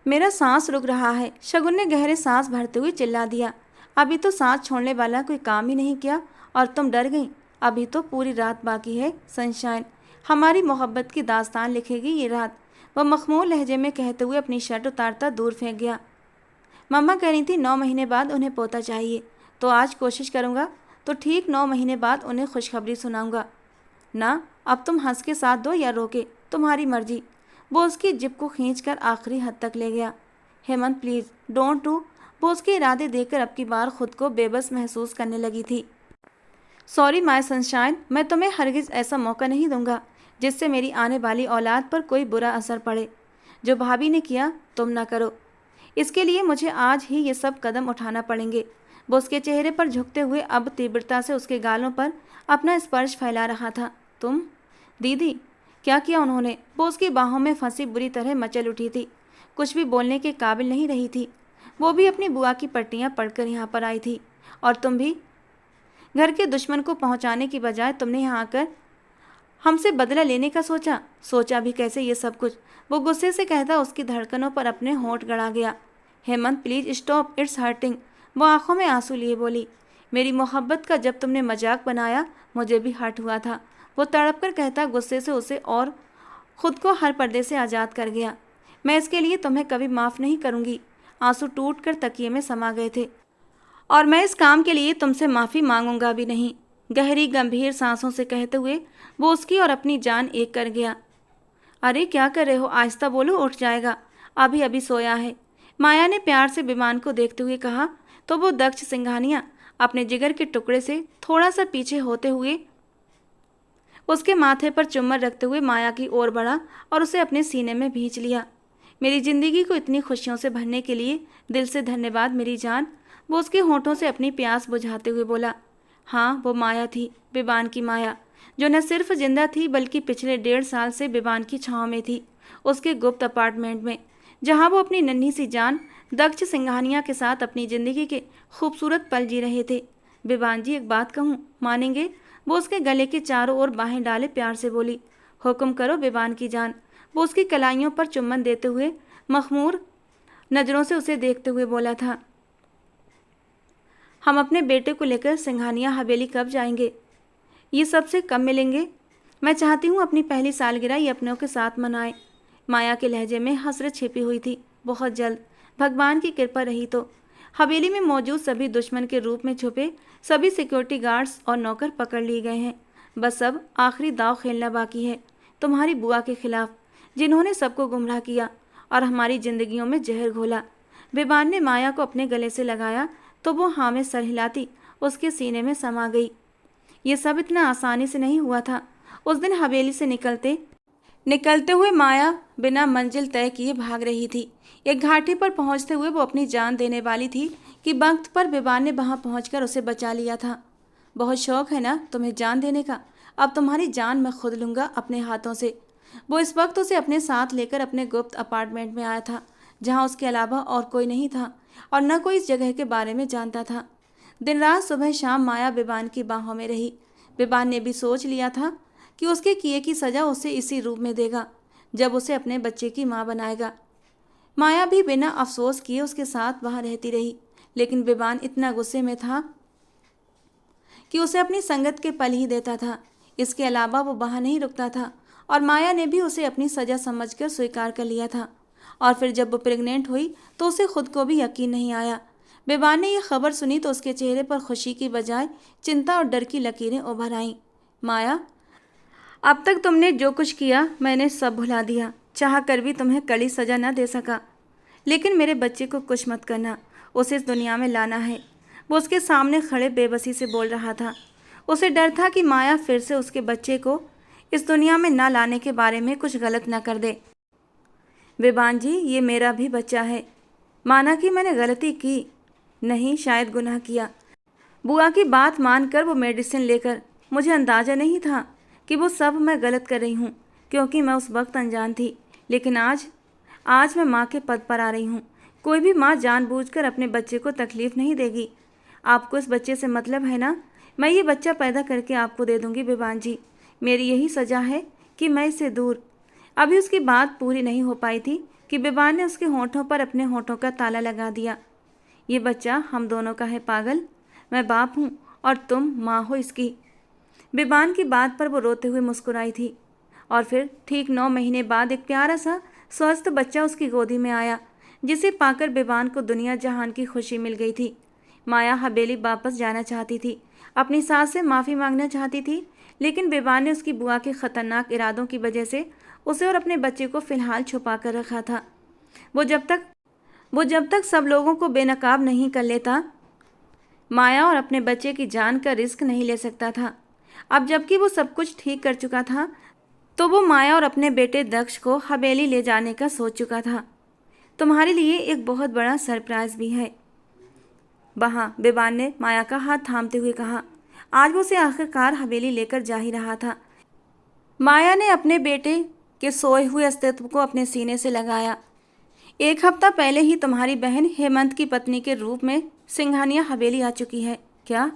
Speaker 1: मेरा सांस रुक रहा है। शगुन ने गहरे सांस भरते हुए चिल्ला दिया। अभी तो सांस छोड़ने वाला कोई काम ही नहीं किया और तुम डर गई। अभी तो पूरी रात बाकी है सनशाइन। हमारी मोहब्बत की दास्तान लिखेगी ये रात। वह मखमूल लहजे में कहते हुए अपनी शर्ट उतारता दूर फेंक गया। मम्मा कह रही थी 9 महीने बाद उन्हें पोता चाहिए, तो आज कोशिश करूँगा तो ठीक 9 महीने बाद उन्हें खुशखबरी सुनाऊंगा। ना, अब तुम हंस के साथ दो या रोके, तुम्हारी मर्जी। वो उसकी जिप को खींचकर आखिरी हद तक ले गया। Hemant please don't do. वो उसके इरादे देखकर अब की बार खुद को बेबस महसूस करने लगी थी। सॉरी माय सनशाइन, मैं तुम्हें हरगिज़ ऐसा मौका नहीं दूंगा जिससे मेरी आने वाली औलाद पर कोई बुरा असर पड़े। जो भाभी ने किया तुम ना करो। इसके लिए मुझे आज ही ये सब कदम उठाना पड़ेंगे। वो उसके चेहरे पर झुकते हुए अब तीव्रता से उसके गालों पर अपना स्पर्श फैला रहा था। तुम दीदी, क्या किया उन्होंने? वो उसकी बाहों में फंसी बुरी तरह मचल उठी थी, कुछ भी बोलने के काबिल नहीं रही थी। वो भी अपनी बुआ की पट्टियाँ पढ़कर यहाँ पर आई थी, और तुम भी घर के दुश्मन को पहुँचाने की बजाय तुमने यहाँ आकर हमसे बदला लेने का सोचा भी कैसे ये सब कुछ? वो गुस्से से कहता उसकी धड़कनों पर अपने होंठ गड़ा गया। Hemant please stop, it's hurting. वो आंखों में आंसू लिए बोली। मेरी मोहब्बत का जब तुमने मजाक बनाया मुझे भी हर्ट हुआ था। वो तड़प कर कहता गुस्से से उसे और खुद को हर पर्दे से आज़ाद कर गया। मैं इसके लिए तुम्हें कभी माफ़ नहीं करूँगी। आंसू टूट कर तकिए में समा गए थे, और मैं इस काम के लिए तुमसे माफ़ी मांगूंगा भी नहीं। गहरी गंभीर सांसों से कहते हुए वो उसकी और अपनी जान एक कर गया। अरे क्या कर रहे हो? आहिस्ता बोलो, उठ जाएगा, अभी अभी सोया है। माया ने प्यार से विमान को देखते हुए कहा तो वो दक्ष सिंघानिया अपने जिगर के टुकड़े से थोड़ा सा पीछे होते हुए उसके माथे पर चुम्बन रखते हुए माया की ओर बढ़ा और उसे अपने सीने में भींच लिया। मेरी जिंदगी को इतनी खुशियों से भरने के लिए दिल से धन्यवाद मेरी जान। वो उसके होंठों से अपनी प्यास बुझाते हुए बोला। हाँ, वो माया थी, विवान की माया, जो न सिर्फ जिंदा थी बल्कि पिछले 1.5 साल से विवान की छाँव में थी, उसके गुप्त अपार्टमेंट में, जहाँ वो अपनी नन्ही सी जान दक्ष सिंघानिया के साथ अपनी ज़िंदगी के खूबसूरत पल जी रहे थे। विवान जी, एक बात कहूँ, मानेंगे? वो उसके गले के चारों ओर बाहें डाले प्यार से बोली। हुक्म करो विवान की जान। वो उसकी कलाइयों पर चुम्बन देते हुए मखमूर नज़रों से उसे देखते हुए बोला था। हम अपने बेटे को लेकर सिंघानिया हवेली कब जाएंगे? ये सबसे कब मिलेंगे? मैं चाहती हूँ अपनी पहली सालगिरह ये अपनों के साथ मनाएं। माया के लहजे में हसरत छिपी हुई थी। बहुत जल्द, भगवान की कृपा रही तो। हवेली में मौजूद सभी दुश्मन के रूप में छुपे सभी सिक्योरिटी गार्ड्स और नौकर पकड़ लिए गए हैं। बस अब आखिरी दाव खेलना बाकी है, तुम्हारी बुआ के खिलाफ, जिन्होंने सबको गुमराह किया और हमारी जिंदगियों में जहर घोला। विवान ने माया को अपने गले से लगाया तो वो हाँ में सर हिलाती उसके सीने में समा गई। ये सब इतना आसानी से नहीं हुआ था। उस दिन हवेली से निकलते हुए माया बिना मंजिल तय किए भाग रही थी। एक घाटी पर पहुंचते हुए वो अपनी जान देने वाली थी कि वक्त पर विवान ने वहां पहुंचकर उसे बचा लिया था। बहुत शौक है ना तुम्हें जान देने का? अब तुम्हारी जान मैं खुद लूँगा अपने हाथों से। वो इस वक्त उसे अपने साथ लेकर अपने गुप्त अपार्टमेंट में आया था, जहाँ उसके अलावा और कोई नहीं था और न कोई इस जगह के बारे में जानता था। दिन रात सुबह शाम माया विवान की बाहों में रही। विवान ने भी सोच लिया था कि उसके किए की सज़ा उसे इसी रूप में देगा जब उसे अपने बच्चे की माँ बनाएगा। माया भी बिना अफसोस किए उसके साथ वहाँ रहती रही, लेकिन विवान इतना गुस्से में था कि उसे अपनी संगत के पल ही देता था। इसके अलावा वो वहाँ नहीं रुकता था और माया ने भी उसे अपनी सज़ा समझकर स्वीकार कर लिया था। और फिर जब वो प्रेग्नेंट हुई तो उसे खुद को भी यकीन नहीं आया। विवान ने यह खबर सुनी तो उसके चेहरे पर खुशी की बजाय चिंता और डर की लकीरें उभर आईं। माया, अब तक तुमने जो कुछ किया मैंने सब भुला दिया, चाह कर भी तुम्हें कड़ी सज़ा न दे सका, लेकिन मेरे बच्चे को कुछ मत करना, उसे इस दुनिया में लाना है। वो उसके सामने खड़े बेबसी से बोल रहा था। उसे डर था कि माया फिर से उसके बच्चे को इस दुनिया में न लाने के बारे में कुछ गलत न कर दे। विवान जी, ये मेरा भी बच्चा है। माना कि मैंने गलती की, नहीं शायद गुनाह किया। बुआ की बात मानकर वो मेडिसिन लेकर, मुझे अंदाज़ा नहीं था कि वो सब मैं गलत कर रही हूँ, क्योंकि मैं उस वक्त अनजान थी। लेकिन आज मैं माँ के पद पर आ रही हूँ। कोई भी माँ जानबूझकर अपने बच्चे को तकलीफ़ नहीं देगी। आपको इस बच्चे से मतलब है ना? मैं ये बच्चा पैदा करके आपको दे दूँगी विवान जी। मेरी यही सज़ा है कि मैं इससे दूर। अभी उसकी बात पूरी नहीं हो पाई थी कि विवान ने उसके होंठों पर अपने होंठों का ताला लगा दिया। ये बच्चा हम दोनों का है पागल। मैं बाप हूँ और तुम माँ हो इसकी। विवान की बात पर वो रोते हुए मुस्कुराई थी। और फिर ठीक 9 महीने बाद एक प्यारा सा स्वस्थ बच्चा उसकी गोदी में आया, जिसे पाकर विवान को दुनिया जहान की खुशी मिल गई थी। माया हवेली वापस जाना चाहती थी, अपनी सास से माफ़ी मांगना चाहती थी, लेकिन विवान ने उसकी बुआ के ख़तरनाक इरादों की वजह से उसे और अपने बच्चे को फ़िलहाल छुपा कर रखा था। वो जब तक सब लोगों को बेनकाब नहीं कर लेता, माया और अपने बच्चे की जान का रिस्क नहीं ले सकता था। अब जबकि वो सब कुछ ठीक कर चुका था तो वो माया और अपने बेटे दक्ष को हवेली ले जाने का सोच चुका था। तुम्हारे लिए एक बहुत बड़ा सरप्राइज भी है, वहाँ बेबान ने माया का हाथ थामते हुए कहा। आज वो उसे आखिरकार हवेली लेकर जा ही रहा था। माया ने अपने बेटे के सोए हुए अस्तित्व को अपने सीने से लगाया। 1 हफ्ता पहले ही तुम्हारी बहन हेमंत की पत्नी के रूप में सिंघानिया हवेली आ चुकी है। क्या?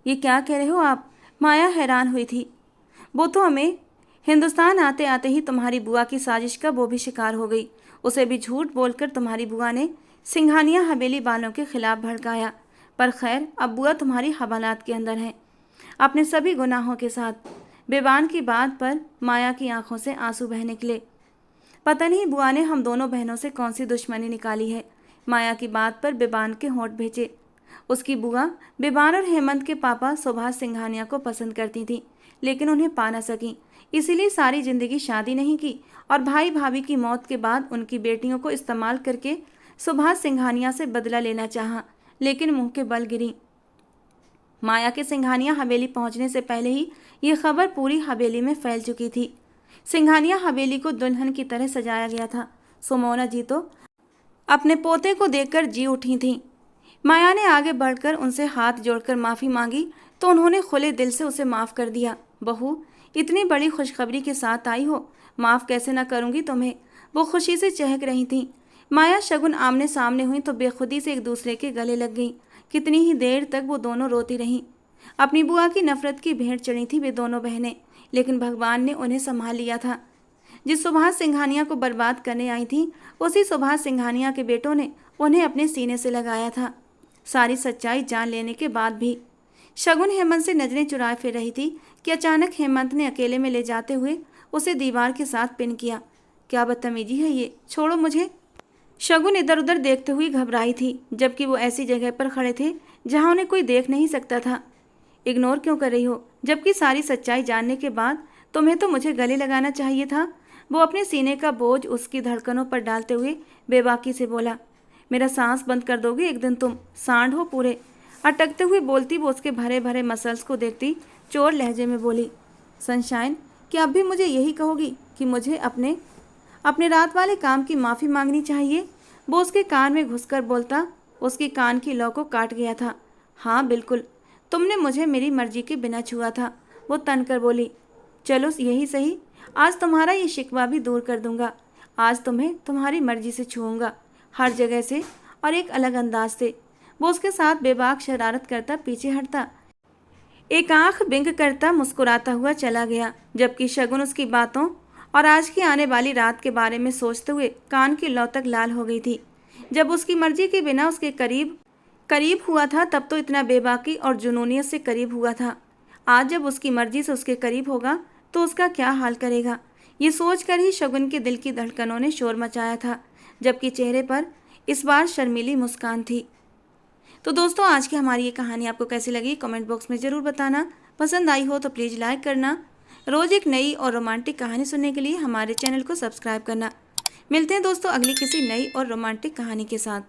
Speaker 1: ये क्या कह रहे हो आप? माया हैरान हुई थी। वो तो हमें हिंदुस्तान आते आते ही तुम्हारी बुआ की साजिश का वो भी शिकार हो गई। उसे भी झूठ बोलकर तुम्हारी बुआ ने सिंघानिया हवेली वालों के खिलाफ भड़काया। पर खैर, अब बुआ तुम्हारी हवालात के अंदर है, अपने सभी गुनाहों के साथ। बेबान की बात पर माया की आंखों से आंसू बह निकले। पता नहीं बुआ ने हम दोनों बहनों से कौन सी दुश्मनी निकाली है। माया की बात पर बेबान के होंठ भेजे। उसकी बुआ बेबान और हेमंत के पापा सुभाष सिंघानिया को पसंद करती थी, लेकिन उन्हें पा न सकी। इसीलिए सारी जिंदगी शादी नहीं की और भाई भाभी की मौत के बाद उनकी बेटियों को इस्तेमाल करके सुभाष सिंघानिया से बदला लेना चाहा, लेकिन मुंह के बल गिरी। माया के सिंघानिया हवेली पहुंचने से पहले ही ये खबर पूरी हवेली में फैल चुकी थी। सिंघानिया हवेली को दुल्हन की तरह सजाया गया था। सुमोना जी तो अपने पोते को देखकर जी उठी थीं। माया ने आगे बढ़कर उनसे हाथ जोड़कर माफ़ी मांगी तो उन्होंने खुले दिल से उसे माफ़ कर दिया। बहू, इतनी बड़ी खुशखबरी के साथ आई हो, माफ़ कैसे ना करूँगी तुम्हें। वो खुशी से चहक रही थीं। माया शगुन आमने सामने हुई तो बेखुदी से एक दूसरे के गले लग गईं। कितनी ही देर तक वो दोनों रोती रहीं। अपनी बुआ की नफरत की भेंट चढ़ी थी वे दोनों बहनें, लेकिन भगवान ने उन्हें संभाल लिया था। जिस सुभाष सिंघानिया को बर्बाद करने आई थी, उसी सुभाष सिंघानिया के बेटों ने उन्हें अपने सीने से लगाया था। सारी सच्चाई जान लेने के बाद भी शगुन हेमंत से नजरें चुराए फिर रही थी कि अचानक हेमंत ने अकेले में ले जाते हुए उसे दीवार के साथ पिन किया। क्या बदतमीजी है ये, छोड़ो मुझे। शगुन इधर उधर देखते हुए घबराई थी, जबकि वो ऐसी जगह पर खड़े थे जहां उन्हें कोई देख नहीं सकता था। इग्नोर क्यों कर रही हो, जबकि सारी सच्चाई जानने के बाद तुम्हें तो मुझे गले लगाना चाहिए था। वो अपने सीने का बोझ उसकी धड़कनों पर डालते हुए बेबाकी से बोला। मेरा सांस बंद कर दोगे एक दिन तुम, सांड हो पूरे। अटकते हुए बोलती वो उसके भरे भरे मसल्स को देखती चोर लहजे में बोली। सनशाइन, क्या अब भी मुझे यही कहोगी कि मुझे अपने रात वाले काम की माफ़ी मांगनी चाहिए? वो उसके कान में घुसकर बोलता उसकी कान की लौ को काट गया था। हाँ बिल्कुल, तुमने मुझे मेरी मर्जी के बिना छुआ था, वो तन कर बोली। चलो यही सही, आज तुम्हारा ये शिकवा भी दूर कर दूंगा। आज तुम्हें तुम्हारी मर्जी से छूऊंगा, हर जगह से और एक अलग अंदाज से। वो उसके साथ बेबाक शरारत करता पीछे हटता, एक आंख बिंग करता मुस्कुराता हुआ चला गया, जबकि शगुन उसकी बातों और आज की आने वाली रात के बारे में सोचते हुए कान की लौ तक लाल हो गई थी। जब उसकी मर्जी के बिना उसके करीब हुआ था तब तो इतना बेबाकी और जुनूनियत से करीब हुआ था। आज जब उसकी मर्जी से उसके करीब होगा तो उसका क्या हाल करेगा। ये सोचकर ही शगुन के दिल की धड़कनों ने शोर मचाया था, जबकि चेहरे पर इस बार शर्मीली मुस्कान थी। तो दोस्तों, आज की हमारी ये कहानी आपको कैसी लगी कमेंट बॉक्स में ज़रूर बताना। पसंद आई हो तो प्लीज़ लाइक करना। रोज़ एक नई और रोमांटिक कहानी सुनने के लिए हमारे चैनल को सब्सक्राइब करना। मिलते हैं दोस्तों अगली किसी नई और रोमांटिक कहानी के साथ।